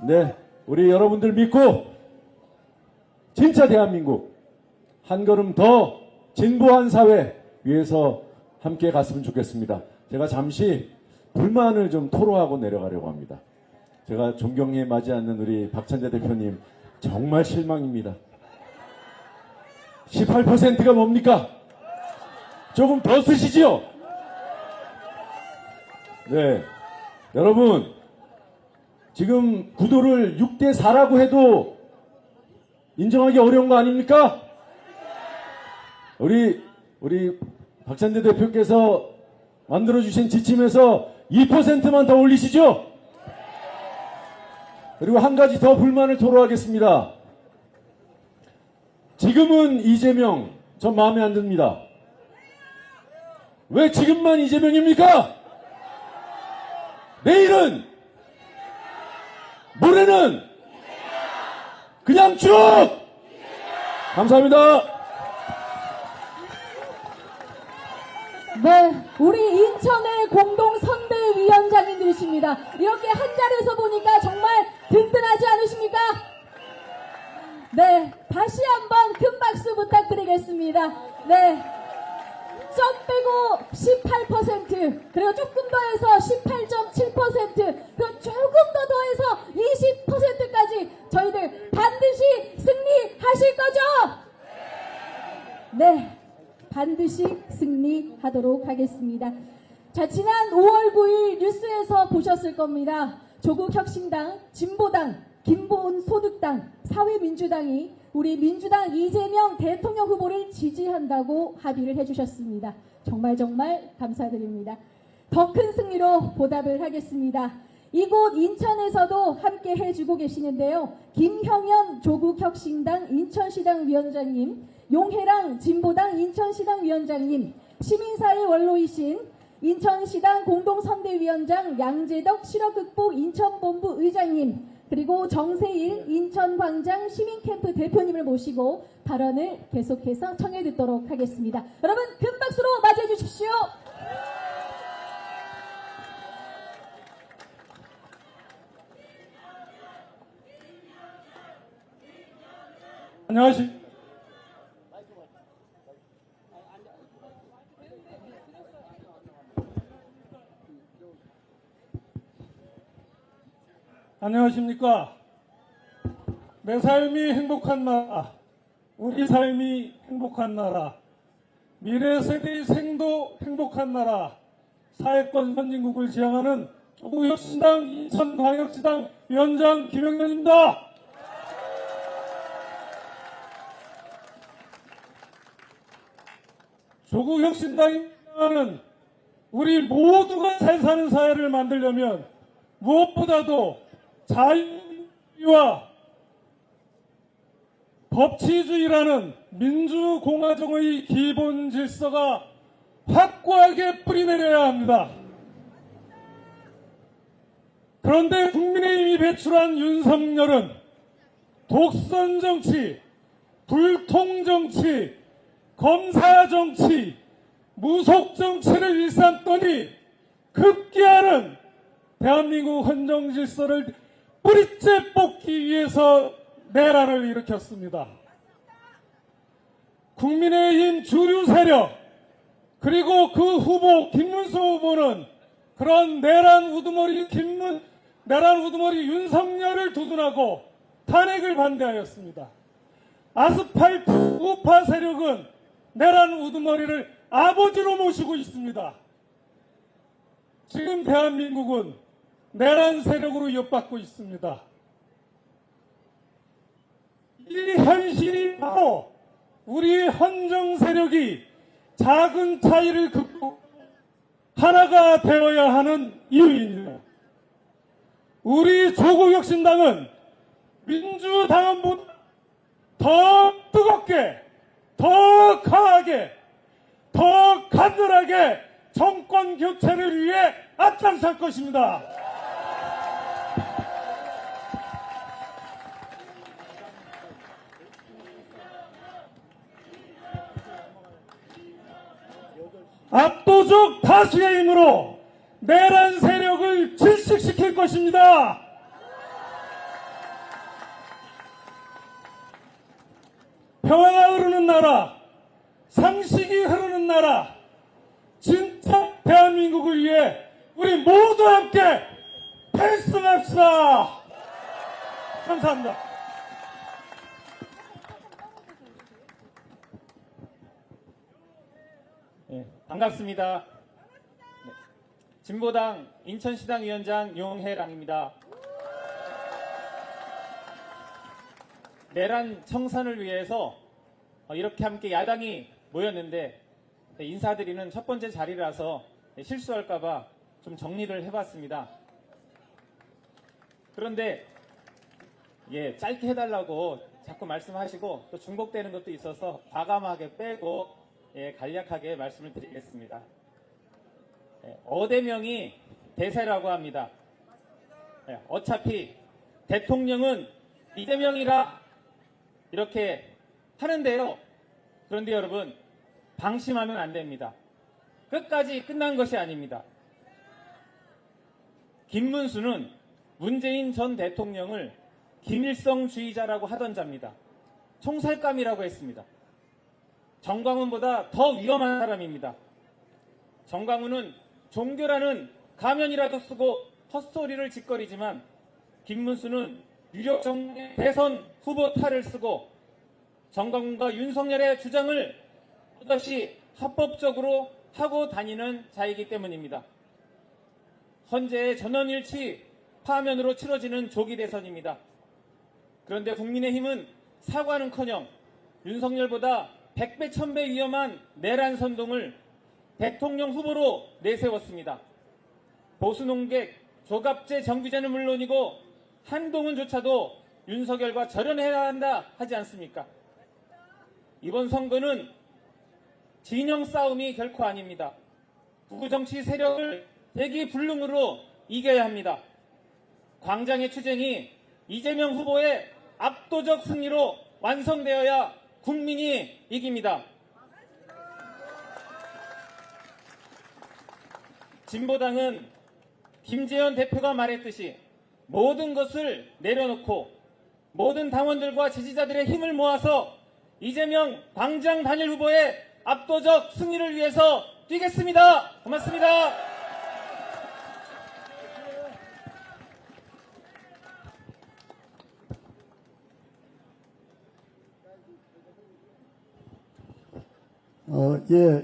네, 우리 여러분들 믿고 진짜 대한민국 한 걸음 더 진보한 사회 위해서 함께 갔으면 좋겠습니다. 제가 잠시 불만을 좀 토로하고 내려가려고 합니다. 제가 존경에 맞지 않는 우리 박찬대 대표님 정말 실망입니다. 18%가 뭡니까? 조금 더 쓰시지요? 네, 여러분 지금 구도를 6대4라고 해도 인정하기 어려운 거 아닙니까? 우리 박찬대 대표께서 만들어주신 지침에서 2%만 더 올리시죠? 그리고 한 가지 더 불만을 토로하겠습니다. 지금은 이재명, 전 마음에 안 듭니다. 왜 지금만 이재명입니까? 내일은, 모레는 그냥 쭉! 감사합니다. 네, 우리 인천의 공동선대위원장님들이십니다. 이렇게 한 자리에서 보니까 정말 든든하지 않으십니까? 네, 다시 한번 큰 박수 부탁드리겠습니다. 네, 점 빼고 18%, 그리고 조금 더 해서 18.7%, 그리고 조금 더 더해서 20%까지 저희들 반드시 승리하실 거죠? 네. 반드시 승리하도록 하겠습니다. 자, 지난 5월 9일 뉴스에서 보셨을 겁니다. 조국혁신당, 진보당, 김보은 소득당, 사회민주당이 우리 민주당 이재명 대통령 후보를 지지한다고 합의를 해주셨습니다. 정말 감사드립니다. 더 큰 승리로 보답을 하겠습니다. 이곳 인천에서도 함께 해주고 계시는데요. 김형현 조국혁신당 인천시당 위원장님, 용혜랑 진보당 인천시당 위원장님, 시민사회 원로이신 인천시당 공동선대위원장 양재덕 실업극복 인천본부 의장님, 그리고 정세일 인천광장 시민캠프 대표님을 모시고 발언을 계속해서 청해 듣도록 하겠습니다. 여러분 큰 박수로 맞이해 주십시오. 안녕하십니까. 안녕하십니까. 내 삶이 행복한 나라, 우리 삶이 행복한 나라, 미래 세대의 생도 행복한 나라, 사회권 선진국을 지향하는 조국혁신당 인천광역시당 위원장 김영현입니다. 조국혁신당이 지향하는 우리 모두가 잘 사는 사회를 만들려면 무엇보다도 자유와 법치주의라는 민주공화정의 기본 질서가 확고하게 뿌리내려야 합니다. 그런데 국민의힘이 배출한 윤석열은 독선정치, 불통정치, 검사정치, 무속정치를 일삼더니 급기야는 대한민국 헌정질서를 뿌리째 뽑기 위해서 내란을 일으켰습니다. 국민의힘 주류 세력 그리고 그 후보 김문수 후보는 그런 내란 우두머리 윤석열을 두둔하고 탄핵을 반대하였습니다. 아스팔트 우파 세력은 내란 우두머리를 아버지로 모시고 있습니다. 지금 대한민국은 내란 세력으로 엿받고 있습니다. 이 현실이 바로 우리 헌정 세력이 작은 차이를 극복 하나가 되어야 하는 이유입니다. 우리 조국혁신당은 민주당원보다 더 뜨겁게, 더 강하게, 더 간절하게 정권 교체를 위해 앞장설 것입니다. 압도적 다수의 힘으로 내란 세력을 질식시킬 것입니다. 평화가 흐르는 나라, 상식이 흐르는 나라, 진짜 대한민국을 위해 우리 모두 함께 필승합시다. 감사합니다. 네, 반갑습니다. 네, 진보당 인천시당 위원장 용혜랑입니다. 내란 청산을 위해서 이렇게 함께 야당이 모였는데 인사드리는 첫 번째 자리라서 실수할까봐 좀 정리를 해봤습니다. 그런데 짧게 해달라고 자꾸 말씀하시고 또 중복되는 것도 있어서 과감하게 빼고 간략하게 말씀을 드리겠습니다. 어대명이 대세라고 합니다. 어차피 대통령은 이재명이라 이렇게 하는데요. 그런데 여러분 방심하면 안 됩니다. 끝까지 끝난 것이 아닙니다. 김문수는 문재인 전 대통령을 김일성주의자라고 하던 자입니다. 총살감이라고 했습니다. 정광훈보다 더 위험한 사람입니다. 정광훈은 종교라는 가면이라도 쓰고 헛소리를 짓거리지만 김문수는 유력 정계 대선 후보 탈을 쓰고 정광훈과 윤석열의 주장을 또다시 합법적으로 하고 다니는 자이기 때문입니다. 헌재의 전원일치 파면으로 치러지는 조기 대선입니다. 그런데 국민의힘은 사과는커녕 윤석열보다 100배 1000배 위험한 내란 선동을 대통령 후보로 내세웠습니다. 보수 농객 조갑재 정규재는 물론이고 한동훈조차도 윤석열과 절연해야 한다 하지 않습니까? 이번 선거는 진영 싸움이 결코 아닙니다. 구구정치 세력을 대기불능으로 이겨야 합니다. 광장의 투쟁이 이재명 후보의 압도적 승리로 완성되어야 국민이 이깁니다. 진보당은 김재현 대표가 말했듯이 모든 것을 내려놓고 모든 당원들과 지지자들의 힘을 모아서 이재명 광장 단일 후보의 압도적 승리를 위해서 뛰겠습니다. 고맙습니다.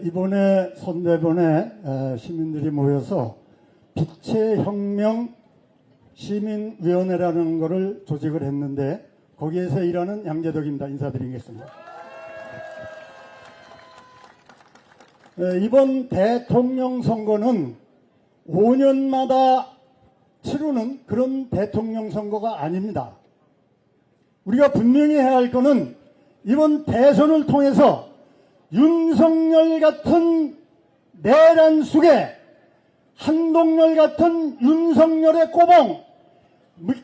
이번에 손대본에 시민들이 모여서 빛의 혁명 시민위원회라는 것을 조직을 했는데 거기에서 일하는 양재덕입니다. 인사드리겠습니다. 이번 대통령 선거는 5년마다 치르는 그런 대통령 선거가 아닙니다. 우리가 분명히 해야 할 것은 이번 대선을 통해서 윤석열 같은 내란 속에 한동열 같은 윤석열의 꼬봉,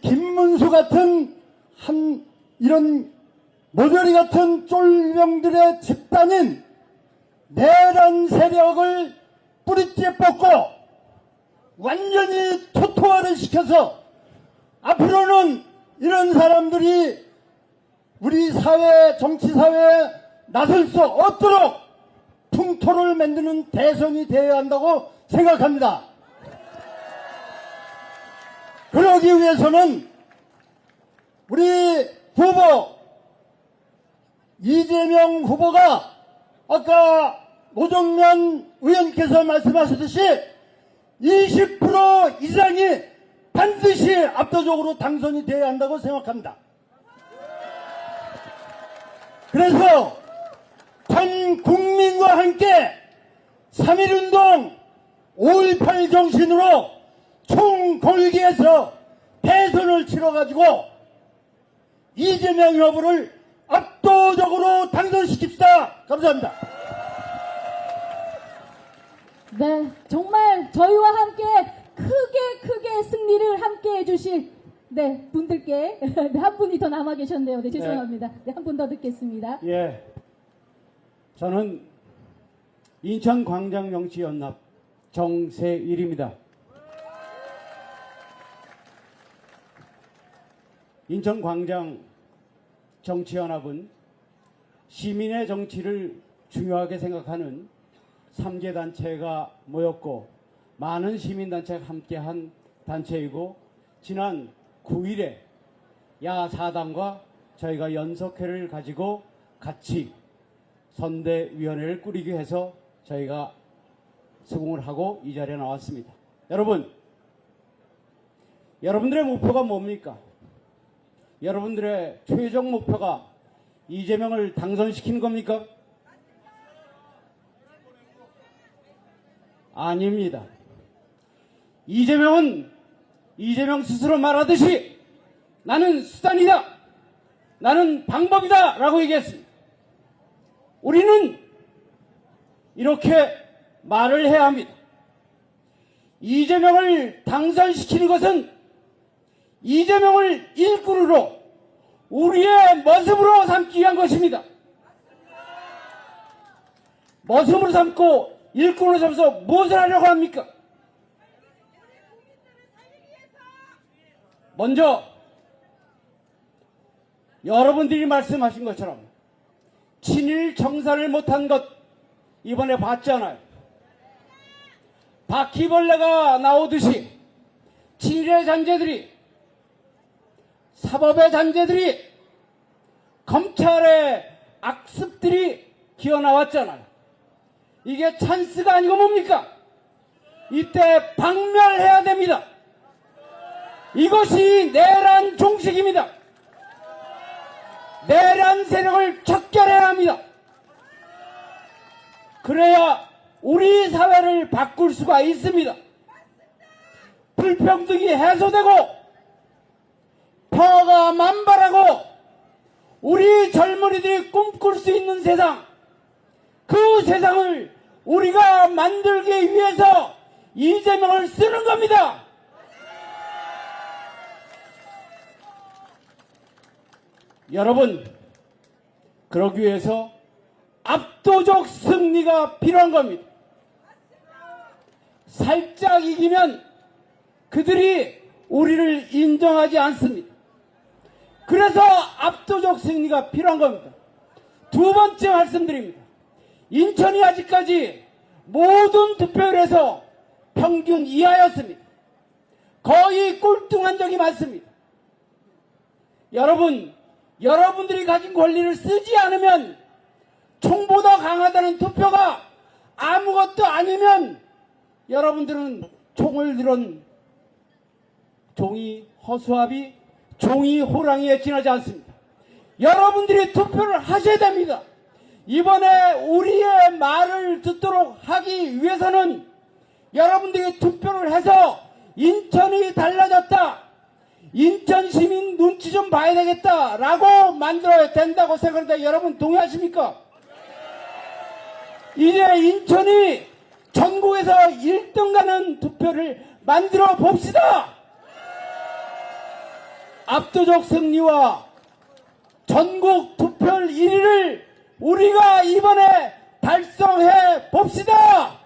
김문수 같은 이런 모조리 같은 쫄병들의 집단인 내란 세력을 뿌리째 뽑고 완전히 토토화를 시켜서 앞으로는 이런 사람들이 우리 사회, 정치사회에 나설 수 없도록 풍토를 만드는 대선이 되어야 한다고 생각합니다. 그러기 위해서는 우리 후보 이재명 후보가 아까 노정면 의원께서 말씀하셨듯이 20% 이상이 반드시 압도적으로 당선이 되어야 한다고 생각합니다. 그래서 전 국민과 함께 3.1운동 5.18 정신으로 총궐기에서 대선을 치러가지고 이재명 후보를 압도적으로 당선시킵시다. 감사합니다. 네, 정말 저희와 함께 크게 승리를 함께 해주실 분들께 한 분이 더 남아 계셨네요. 네, 죄송합니다. 네, 한 분 더 듣겠습니다. 예, 저는 인천광장정치연합 정세일입니다. 인천광장 정치연합은 시민의 정치를 중요하게 생각하는 3개 단체가 모였고 많은 시민단체가 함께한 단체이고 지난 9일에 야4당과 저희가 연석회를 가지고 같이 선대위원회를 꾸리기 위해서 저희가 수긍을 하고 이 자리에 나왔습니다. 여러분들의 목표가 뭡니까? 여러분들의 최종 목표가 이재명을 당선시키는 겁니까? 아닙니다. 이재명은 이재명 스스로 말하듯이 나는 수단이다. 나는 방법이다. 라고 얘기했습니다. 우리는 이렇게 말을 해야 합니다. 이재명을 당선시키는 것은 이재명을 일꾼으로 우리의 머슴으로 삼기 위한 것입니다. 머슴으로 삼고 일꾼으로 삼아서 무엇을 하려고 합니까? 먼저 여러분들이 말씀하신 것처럼 친일 정산을 못한 것 이번에 봤잖아요. 바퀴벌레가 나오듯이 친일의 잔재들이, 사법의 잔재들이, 검찰의 악습들이 기어나왔잖아요. 이게 찬스가 아니고 뭡니까? 이때 박멸해야 됩니다. 이것이 내란 종식입니다. 내란 세력을 척결해야 합니다. 그래야 우리 사회를 바꿀 수가 있습니다. 불평등이 해소되고 평화가 만발하고 우리 젊은이들이 꿈꿀 수 있는 세상, 그 세상을 우리가 만들기 위해서 이재명을 쓰는 겁니다. 여러분, 그러기 위해서 압도적 승리가 필요한 겁니다. 살짝 이기면 그들이 우리를 인정하지 않습니다. 그래서 압도적 승리가 필요한 겁니다. 두 번째 말씀드립니다. 인천이 아직까지 모든 투표율에서 평균 이하였습니다. 거의 꼴등한 적이 많습니다. 여러분들이 가진 권리를 쓰지 않으면 총보다 강하다는 투표가 아무것도 아니면 여러분들은 총을 들은 종이 허수아비, 종이 호랑이에 지나지 않습니다. 여러분들이 투표를 하셔야 됩니다. 이번에 우리의 말을 듣도록 하기 위해서는 여러분들이 투표를 해서 인천이 달라졌다, 인천 시민 눈치 좀 봐야 되겠다라고 만들어야 된다고 생각하는데 여러분 동의하십니까? 이제 인천이 전국에서 1등 가는 투표를 만들어 봅시다. 압도적 승리와 전국 투표율 1위를 우리가 이번에 달성해 봅시다.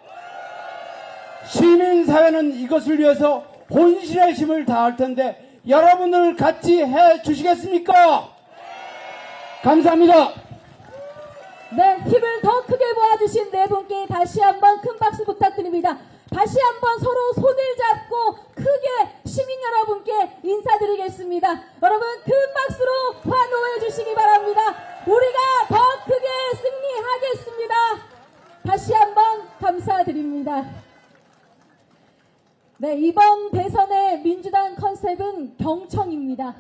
시민사회는 이것을 위해서 혼신의 힘을 다할 텐데 여러분들 같이 해 주시겠습니까? 감사합니다. 네, 힘을 더 크게 모아주신 네 분께 다시 한번 큰 박수 부탁드립니다. 다시 한번 서로 손을 잡고 크게 시민 여러분께 인사드리겠습니다. 여러분 큰 박수로 환호해 주시기 바랍니다. 우리가 더 크게 승리하겠습니다. 다시 한번 감사드립니다. 네, 이번 대선의 민주당 컨셉은 경청입니다.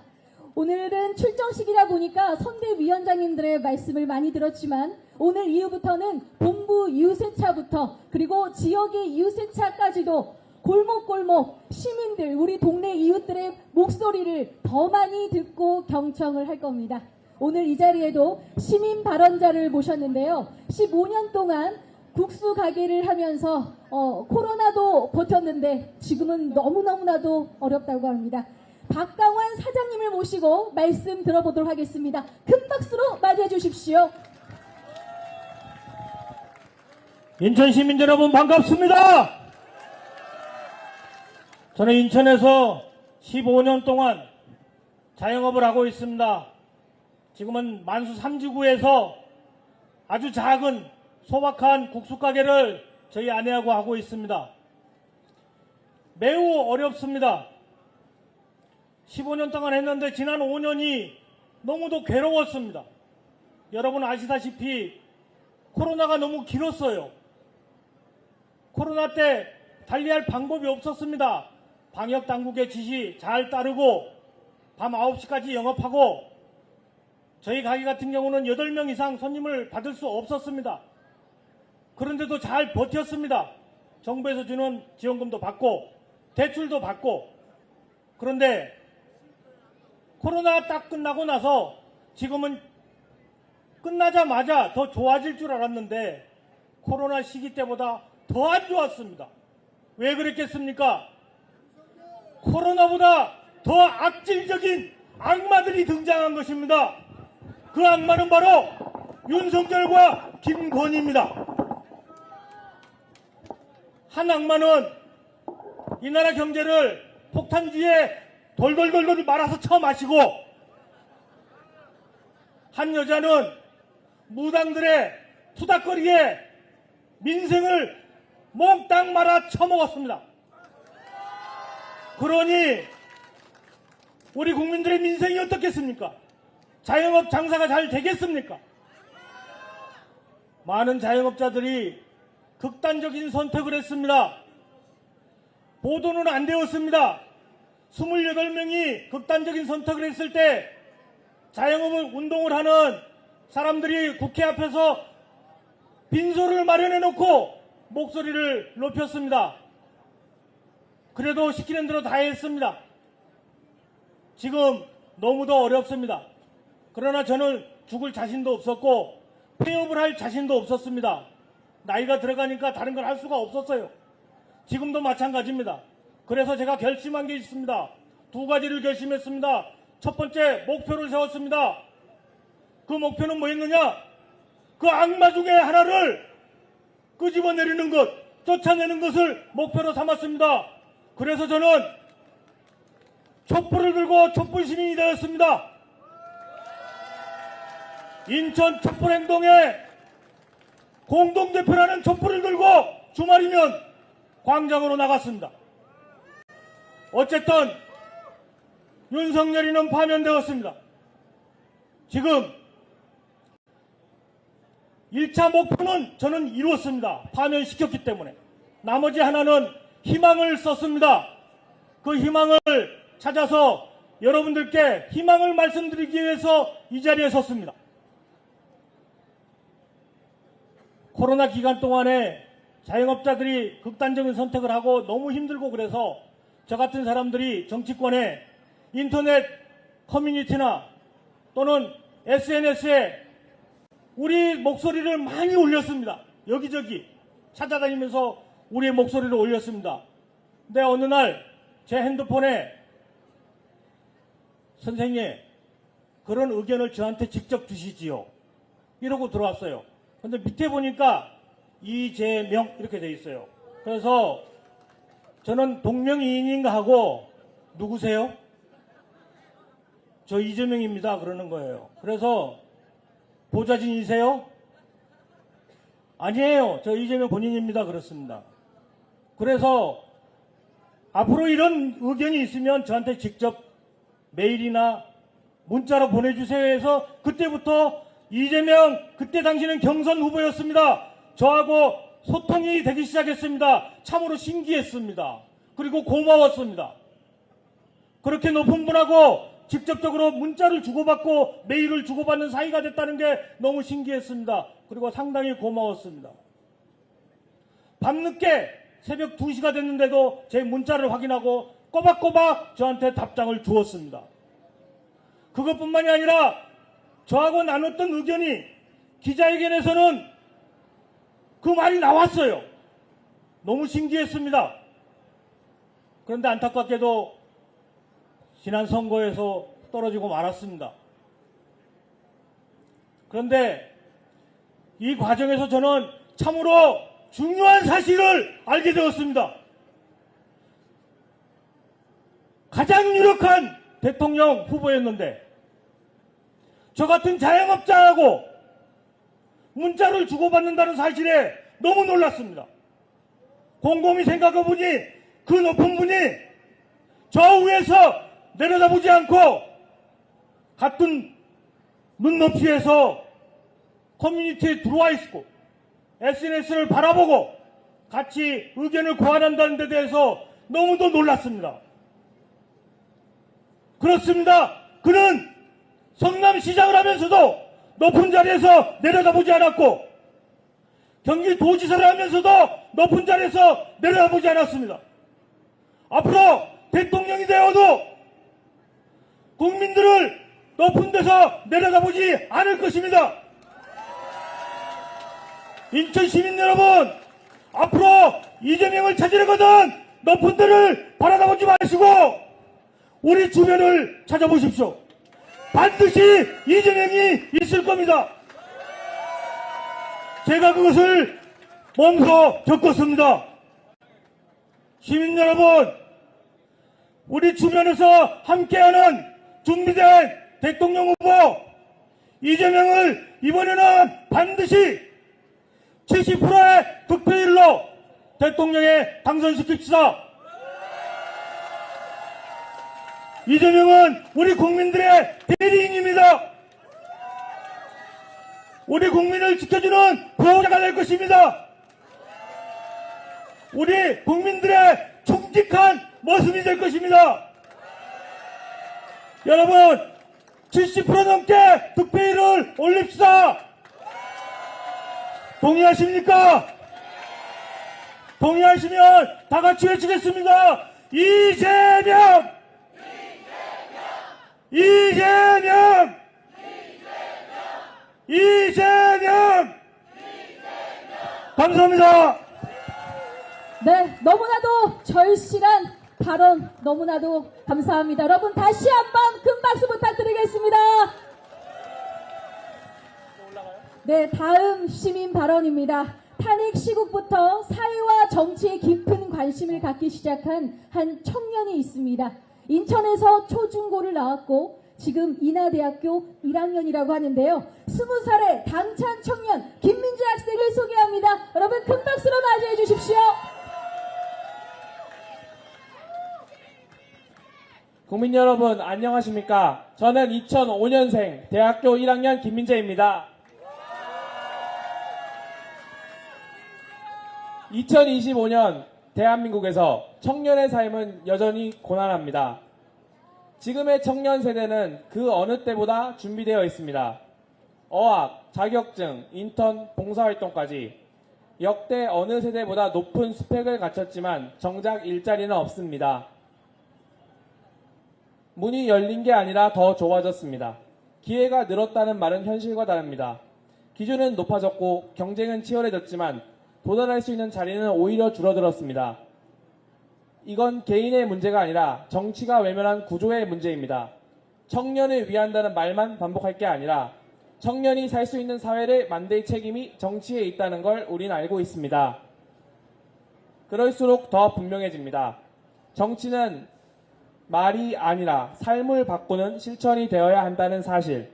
오늘은 출정식이다 보니까 선대위원장님들의 말씀을 많이 들었지만 오늘 이후부터는 본부 유세차부터 그리고 지역의 유세차까지도 골목골목 시민들, 우리 동네 이웃들의 목소리를 더 많이 듣고 경청을 할 겁니다. 오늘 이 자리에도 시민 발언자를 모셨는데요. 15년 동안 국수 가게를 하면서 코로나도 버텼는데 지금은 너무너무나도 어렵다고 합니다. 박강환 사장님을 모시고 말씀 들어보도록 하겠습니다. 큰 박수로 맞이해 주십시오. 인천 시민 여러분 반갑습니다. 저는 인천에서 15년 동안 자영업을 하고 있습니다. 지금은 만수 3지구에서 아주 작은 소박한 국수가게를 저희 아내하고 하고 있습니다. 매우 어렵습니다. 15년 동안 했는데 지난 5년이 너무도 괴로웠습니다. 여러분 아시다시피 코로나가 너무 길었어요. 코로나 때 달리할 방법이 없었습니다. 방역당국의 지시 잘 따르고 밤 9시까지 영업하고 저희 가게 같은 경우는 8명 이상 손님을 받을 수 없었습니다. 그런데도 잘 버텼습니다. 정부에서 주는 지원금도 받고 대출도 받고. 그런데 코로나 딱 끝나고 나서 지금은 끝나자마자 더 좋아질 줄 알았는데 코로나 시기 때보다 더 안 좋았습니다. 왜 그랬겠습니까? 코로나보다 더 악질적인 악마들이 등장한 것입니다. 그 악마는 바로 윤석열과 김건희입니다. 한 악마는 이 나라 경제를 폭탄주에 돌돌돌돌 말아서 쳐마시고, 한 여자는 무당들의 투닥거리에 민생을 몽땅 말아 쳐먹었습니다. 그러니 우리 국민들의 민생이 어떻겠습니까? 자영업 장사가 잘 되겠습니까? 많은 자영업자들이 극단적인 선택을 했습니다. 보도는 안 되었습니다. 28명이 극단적인 선택을 했을 때 자영업을 운동을 하는 사람들이 국회 앞에서 빈소를 마련해 놓고 목소리를 높였습니다. 그래도 시키는 대로 다 했습니다. 지금 너무도 어렵습니다. 그러나 저는 죽을 자신도 없었고 폐업을 할 자신도 없었습니다. 나이가 들어가니까 다른 걸 할 수가 없었어요. 지금도 마찬가지입니다. 그래서 제가 결심한 게 있습니다. 두 가지를 결심했습니다. 첫 번째, 목표를 세웠습니다. 그 목표는 뭐였느냐? 그 악마 중에 하나를 끄집어내리는 것, 쫓아내는 것을 목표로 삼았습니다. 그래서 저는 촛불을 들고 촛불 시민이 되었습니다. 인천 촛불행동에 공동대표라는 촛불을 들고 주말이면 광장으로 나갔습니다. 어쨌든 윤석열이는 파면되었습니다. 지금 1차 목표는 저는 이루었습니다. 파면시켰기 때문에. 나머지 하나는 희망을 썼습니다. 그 희망을 찾아서 여러분들께 희망을 말씀드리기 위해서 이 자리에 섰습니다. 코로나 기간 동안에 자영업자들이 극단적인 선택을 하고 너무 힘들고 그래서 저 같은 사람들이 정치권에 인터넷 커뮤니티나 또는 SNS에 우리 목소리를 많이 올렸습니다. 여기저기 찾아다니면서 우리의 목소리를 올렸습니다. 근데 어느 날 제 핸드폰에 선생님 그런 의견을 저한테 직접 주시지요. 이러고 들어왔어요. 근데 밑에 보니까 이재명 이렇게 돼 있어요. 그래서 저는 동명이인인가 하고 누구세요? 저 이재명입니다. 그러는 거예요. 그래서 보좌진이세요? 아니에요. 저 이재명 본인입니다. 그렇습니다. 그래서 앞으로 이런 의견이 있으면 저한테 직접 메일이나 문자로 보내주세요 해서 그때부터 이재명 그때 당시는 경선 후보였습니다. 저하고 소통이 되기 시작했습니다. 참으로 신기했습니다. 그리고 고마웠습니다. 그렇게 높은 분하고 직접적으로 문자를 주고받고 메일을 주고받는 사이가 됐다는 게 너무 신기했습니다. 그리고 상당히 고마웠습니다. 밤늦게 새벽 2시가 됐는데도 제 문자를 확인하고 꼬박꼬박 저한테 답장을 주었습니다. 그것뿐만이 아니라 저하고 나눴던 의견이 기자회견에서는 그 말이 나왔어요. 너무 신기했습니다. 그런데 안타깝게도 지난 선거에서 떨어지고 말았습니다. 그런데 이 과정에서 저는 참으로 중요한 사실을 알게 되었습니다. 가장 유력한 대통령 후보였는데 저 같은 자영업자하고 문자를 주고받는다는 사실에 너무 놀랐습니다. 곰곰이 생각해보니 그 높은 분이 저 위에서 내려다보지 않고 같은 눈높이에서 커뮤니티에 들어와 있고 SNS를 바라보고 같이 의견을 교환한다는 데 대해서 너무도 놀랐습니다. 그렇습니다. 그는 성남시장을 하면서도 높은 자리에서 내려다보지 않았고 경기도지사를 하면서도 높은 자리에서 내려다보지 않았습니다. 앞으로 대통령이 되어도 국민들을 높은 데서 내려다보지 않을 것입니다. 인천 시민 여러분, 앞으로 이재명을 찾으려거든 높은 데를 바라다보지 마시고 우리 주변을 찾아보십시오. 반드시 이재명이 있을 겁니다. 제가 그것을 몸소 겪었습니다. 시민 여러분, 우리 주변에서 함께하는 준비된 대통령 후보 이재명을 이번에는 반드시 70%의 득표율로 대통령에 당선시킵시다. 이재명은 우리 국민들의 대리인입니다. 우리 국민을 지켜주는 보호자가 될 것입니다. 우리 국민들의 충직한 모습이 될 것입니다. 여러분, 70% 넘게 득표율을 올립시다. 동의하십니까? 동의하시면 다 같이 외치겠습니다. 이재명! 이재명! 이재명! 감사합니다. 네, 너무나도 절실한 발언 너무나도 감사합니다. 여러분 다시 한번 큰 박수 부탁드리겠습니다. 네, 다음 시민 발언입니다. 탄핵 시국부터 사회와 정치에 깊은 관심을 갖기 시작한 한 청년이 있습니다. 인천에서 초중고를 나왔고 지금 인하대학교 1학년이라고 하는데요. 20살의 당찬 청년 김민재 학생을 소개합니다. 여러분 큰 박수로 맞이해 주십시오. 국민 여러분 안녕하십니까? 저는 2005년생 대학교 1학년 김민재입니다. 2025년 대한민국에서 청년의 삶은 여전히 고난합니다. 지금의 청년 세대는 그 어느 때보다 준비되어 있습니다. 어학, 자격증, 인턴, 봉사활동까지 역대 어느 세대보다 높은 스펙을 갖췄지만 정작 일자리는 없습니다. 문이 열린 게 아니라 더 좁아졌습니다. 기회가 늘었다는 말은 현실과 다릅니다. 기준은 높아졌고 경쟁은 치열해졌지만 도달할 수 있는 자리는 오히려 줄어들었습니다. 이건 개인의 문제가 아니라 정치가 외면한 구조의 문제입니다. 청년을 위한다는 말만 반복할 게 아니라 청년이 살 수 있는 사회를 만들 책임이 정치에 있다는 걸 우린 알고 있습니다. 그럴수록 더 분명해집니다. 정치는 말이 아니라 삶을 바꾸는 실천이 되어야 한다는 사실.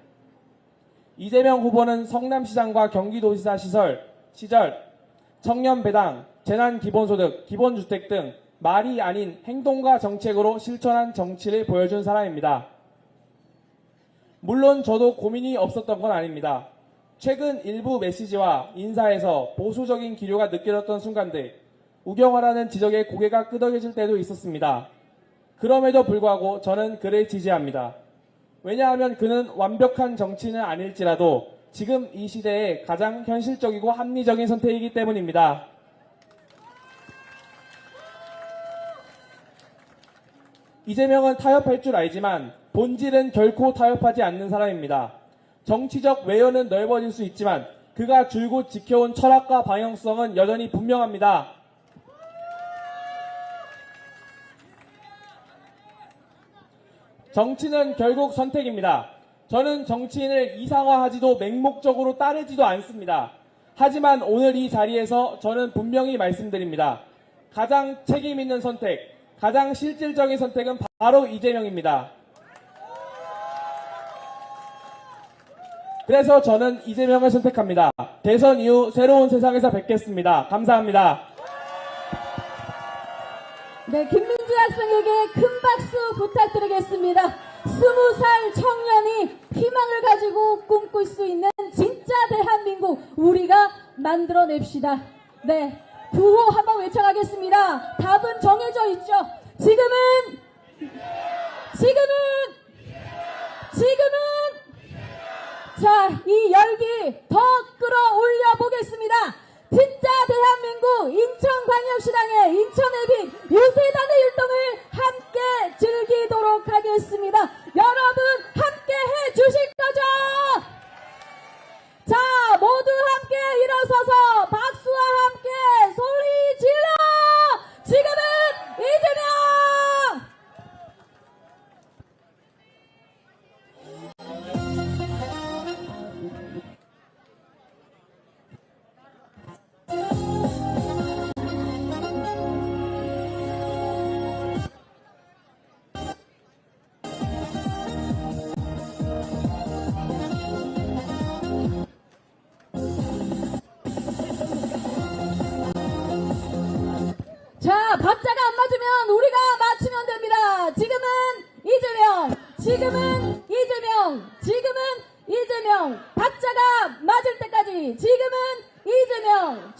이재명 후보는 성남시장과 경기도지사 시절 청년배당, 재난기본소득, 기본주택 등 말이 아닌 행동과 정책으로 실천한 정치를 보여준 사람입니다. 물론 저도 고민이 없었던 건 아닙니다. 최근 일부 메시지와 인사에서 보수적인 기류가 느껴졌던 순간들, 우경화라는 지적에 고개가 끄덕여질 때도 있었습니다. 그럼에도 불구하고 저는 그를 지지합니다. 왜냐하면 그는 완벽한 정치는 아닐지라도 지금 이 시대에 가장 현실적이고 합리적인 선택이기 때문입니다. 이재명은 타협할 줄 알지만 본질은 결코 타협하지 않는 사람입니다. 정치적 외연은 넓어질 수 있지만 그가 줄곧 지켜온 철학과 방향성은 여전히 분명합니다. 정치는 결국 선택입니다. 저는 정치인을 이상화하지도 맹목적으로 따르지도 않습니다. 하지만 오늘 이 자리에서 저는 분명히 말씀드립니다. 가장 책임 있는 선택, 가장 실질적인 선택은 바로 이재명입니다. 그래서 저는 이재명을 선택합니다. 대선 이후 새로운 세상에서 뵙겠습니다. 감사합니다. 네, 김민재 학생에게 큰 박수 부탁드리겠습니다. 20살 청년이 희망을 가지고 꿈꿀 수 있는 진짜 대한민국 우리가 만들어냅시다. 네, 구호 한번 외쳐가겠습니다. 답은 정해져 있죠. 지금은 자, 이 열기 더 끌어올려 보겠습니다. 진짜 대한민국 인천광역시당의 인천의 빛 유세단의 율동을 함께 즐기도록 하겠습니다. 여러분 함께 해주실 거죠? 자, 모두 함께 일어서서 박수와 함께 소리 질러! 지금은 이재명! 자, 박자가 안 맞으면 우리가 맞추면 됩니다. 지금은 이재명. 박자가 맞을 때까지. 지금은 이재명.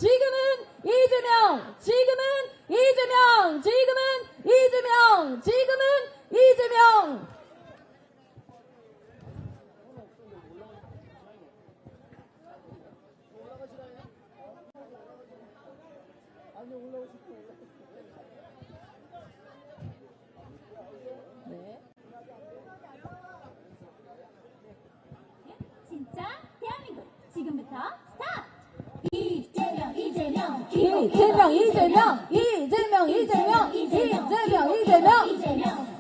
이재명, 이재명, 이재명, 이재명, 이재명, 이재명.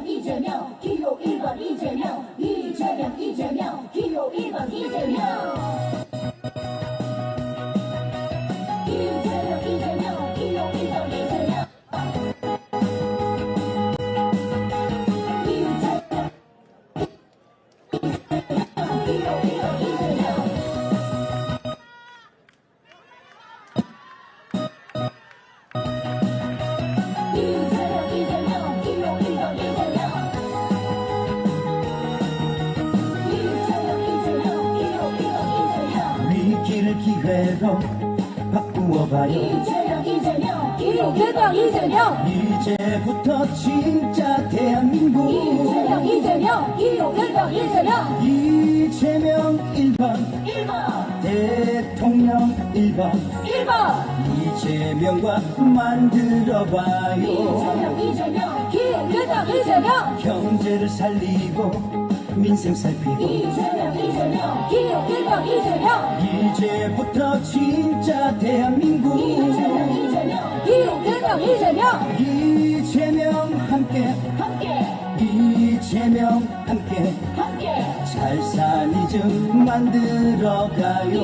이재명 기호 1번 이재명 이재명 기호 1번 이재명 기호 1번 이재명 위기를 기회로 바꾸어봐요. 이재명, 이재명. 이제부터 진짜 대한민국 이재명, 기호 1번 이재명. 이재명 1번 대통령 1번 1번. 이재명과 만들어봐요. 기호 1번 이재명. 경제를 살리고 민생 살피고 기호 1번 이재명. 이제부터 진짜 대한민국 기호 1번 이재명. 이재명 함께 이재명 함께 잘 사니즘 만들어가요.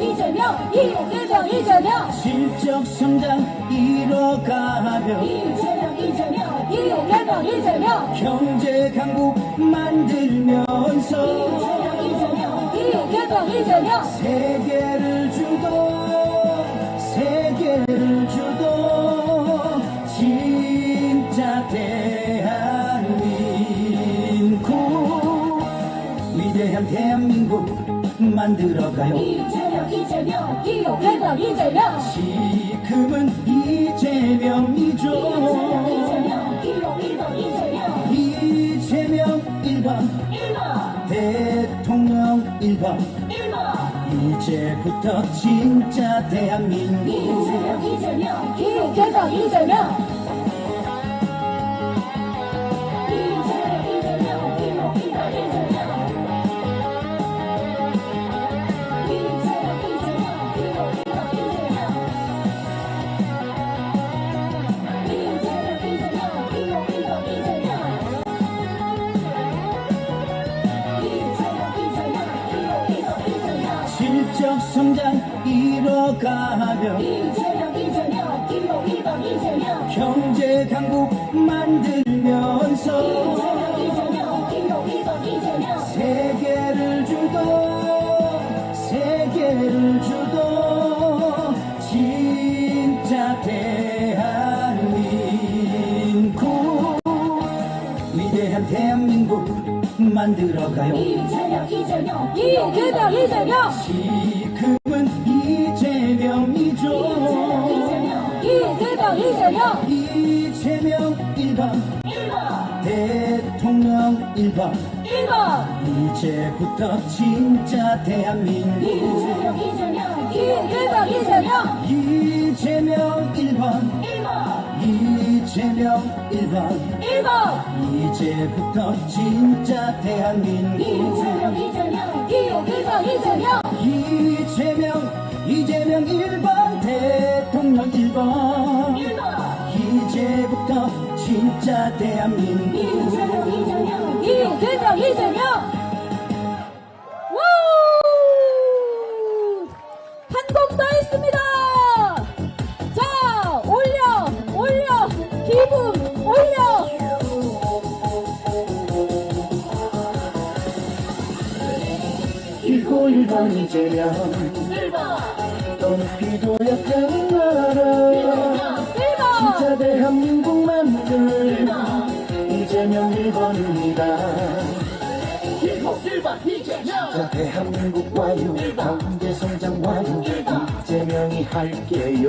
이재명, 기호 1번 이재명. 실적 성장 이뤄가며 기호 1번 이재명. 경제 강국 만들면서 기호 1번 이재명. 세계를 주도 진짜 대한민국 위대한 대한민국 만들어가요. 기호 1번 이재명. 지금은 이재명이죠. 이재명 1번 대통령 1번 이제부터 진짜 대한민국 기호 1번 이재명. 실적 성장 이뤄가며 경제 강국 만들면서 세계를 주도 진짜 대한민국 위대한 대한민국 만들어가요. 기호 1번 이재명. 지금은 이재명이죠. 기호 1번 이재명. 이재명 1번 대통령 1번 1번. 이제부터 진짜 대한민국 기호 1번 이재명. 이재명 1번 이재명 1번 1번. 이제부터 진짜 대한민국 기호 1번 이재명. 이재명 1번 대통령 1번 이제부터 진짜 대한민국 기호 1번 이재명. 와! 한 곡 더 했습니다. 자, 올려, 기분 올려. 기호 1번 이재명 높이도 약한 나라 1번. 진짜 대한민국 만들 이재명 1번입니다. 진짜 대한민국 와요 경제 성장 와요 이재명이 할게요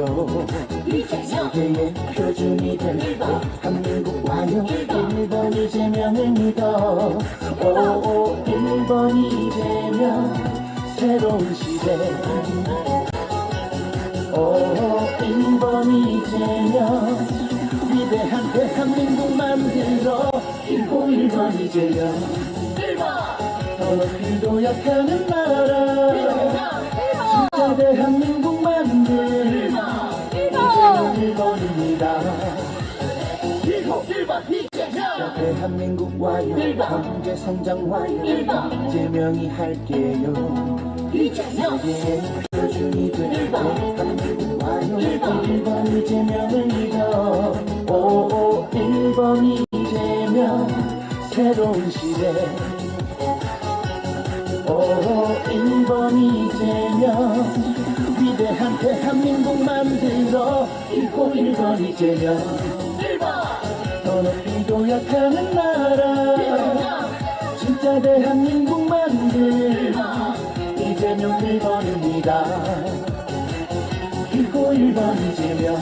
세계의 표준이 될 대한민국 와요 1번 이재명을 믿어 오 1번 이재명 새로운 시대 오 1번 이재명 위대한 대한민국 만들어 1번 이재명 더 높이도 약하는 나라 진짜 대한민국 만들 대한민국 와요 경제 성장와요 이재명이 할게요 세계의 표준이 될 대한민국 와요 1번 이재명을 믿어 오 1번 이재명 새로운 시대 오 1번 이재명 위대한 대한민국 만들어 1번 이재명 더 높이 도약하는 나라 진짜 대한민국 만들 이재명 1번입니다 1번 이재명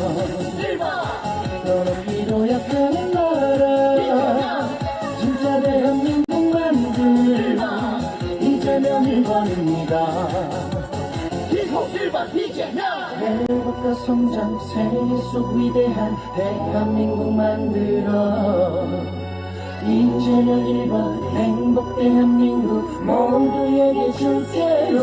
더 높이 도약하는 나라 진짜 대한민국 만들 이재명 1번입니다 회복과 성장 세계 속 위대한 대한민국 만들어 이재명 1번 행복 대한민국 모두에게 줄게요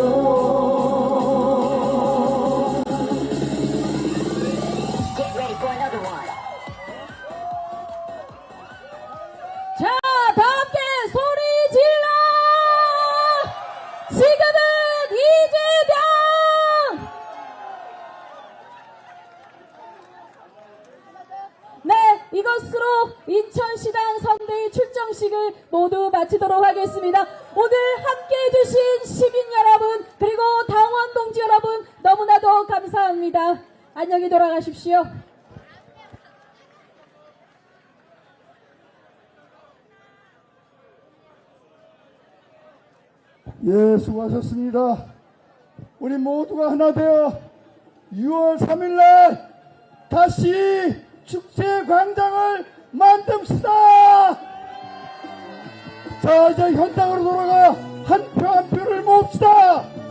자, 다 함께 소리 질러! 지금은 이재명! 네, 이것으로 인천시당 선대위 출정식을 모두 마치도록 하겠습니다. 오늘 함께 해주신 시민 여러분, 그리고 당원 동지 여러분, 너무나도 감사합니다. 안녕히 돌아가십시오. 예, 수고하셨습니다. 우리 모두가 하나 되어 6월 3일날 다시 축제 광장을 만듭시다. 자, 이제 현장으로 돌아가 한 표 한 표를 모읍시다.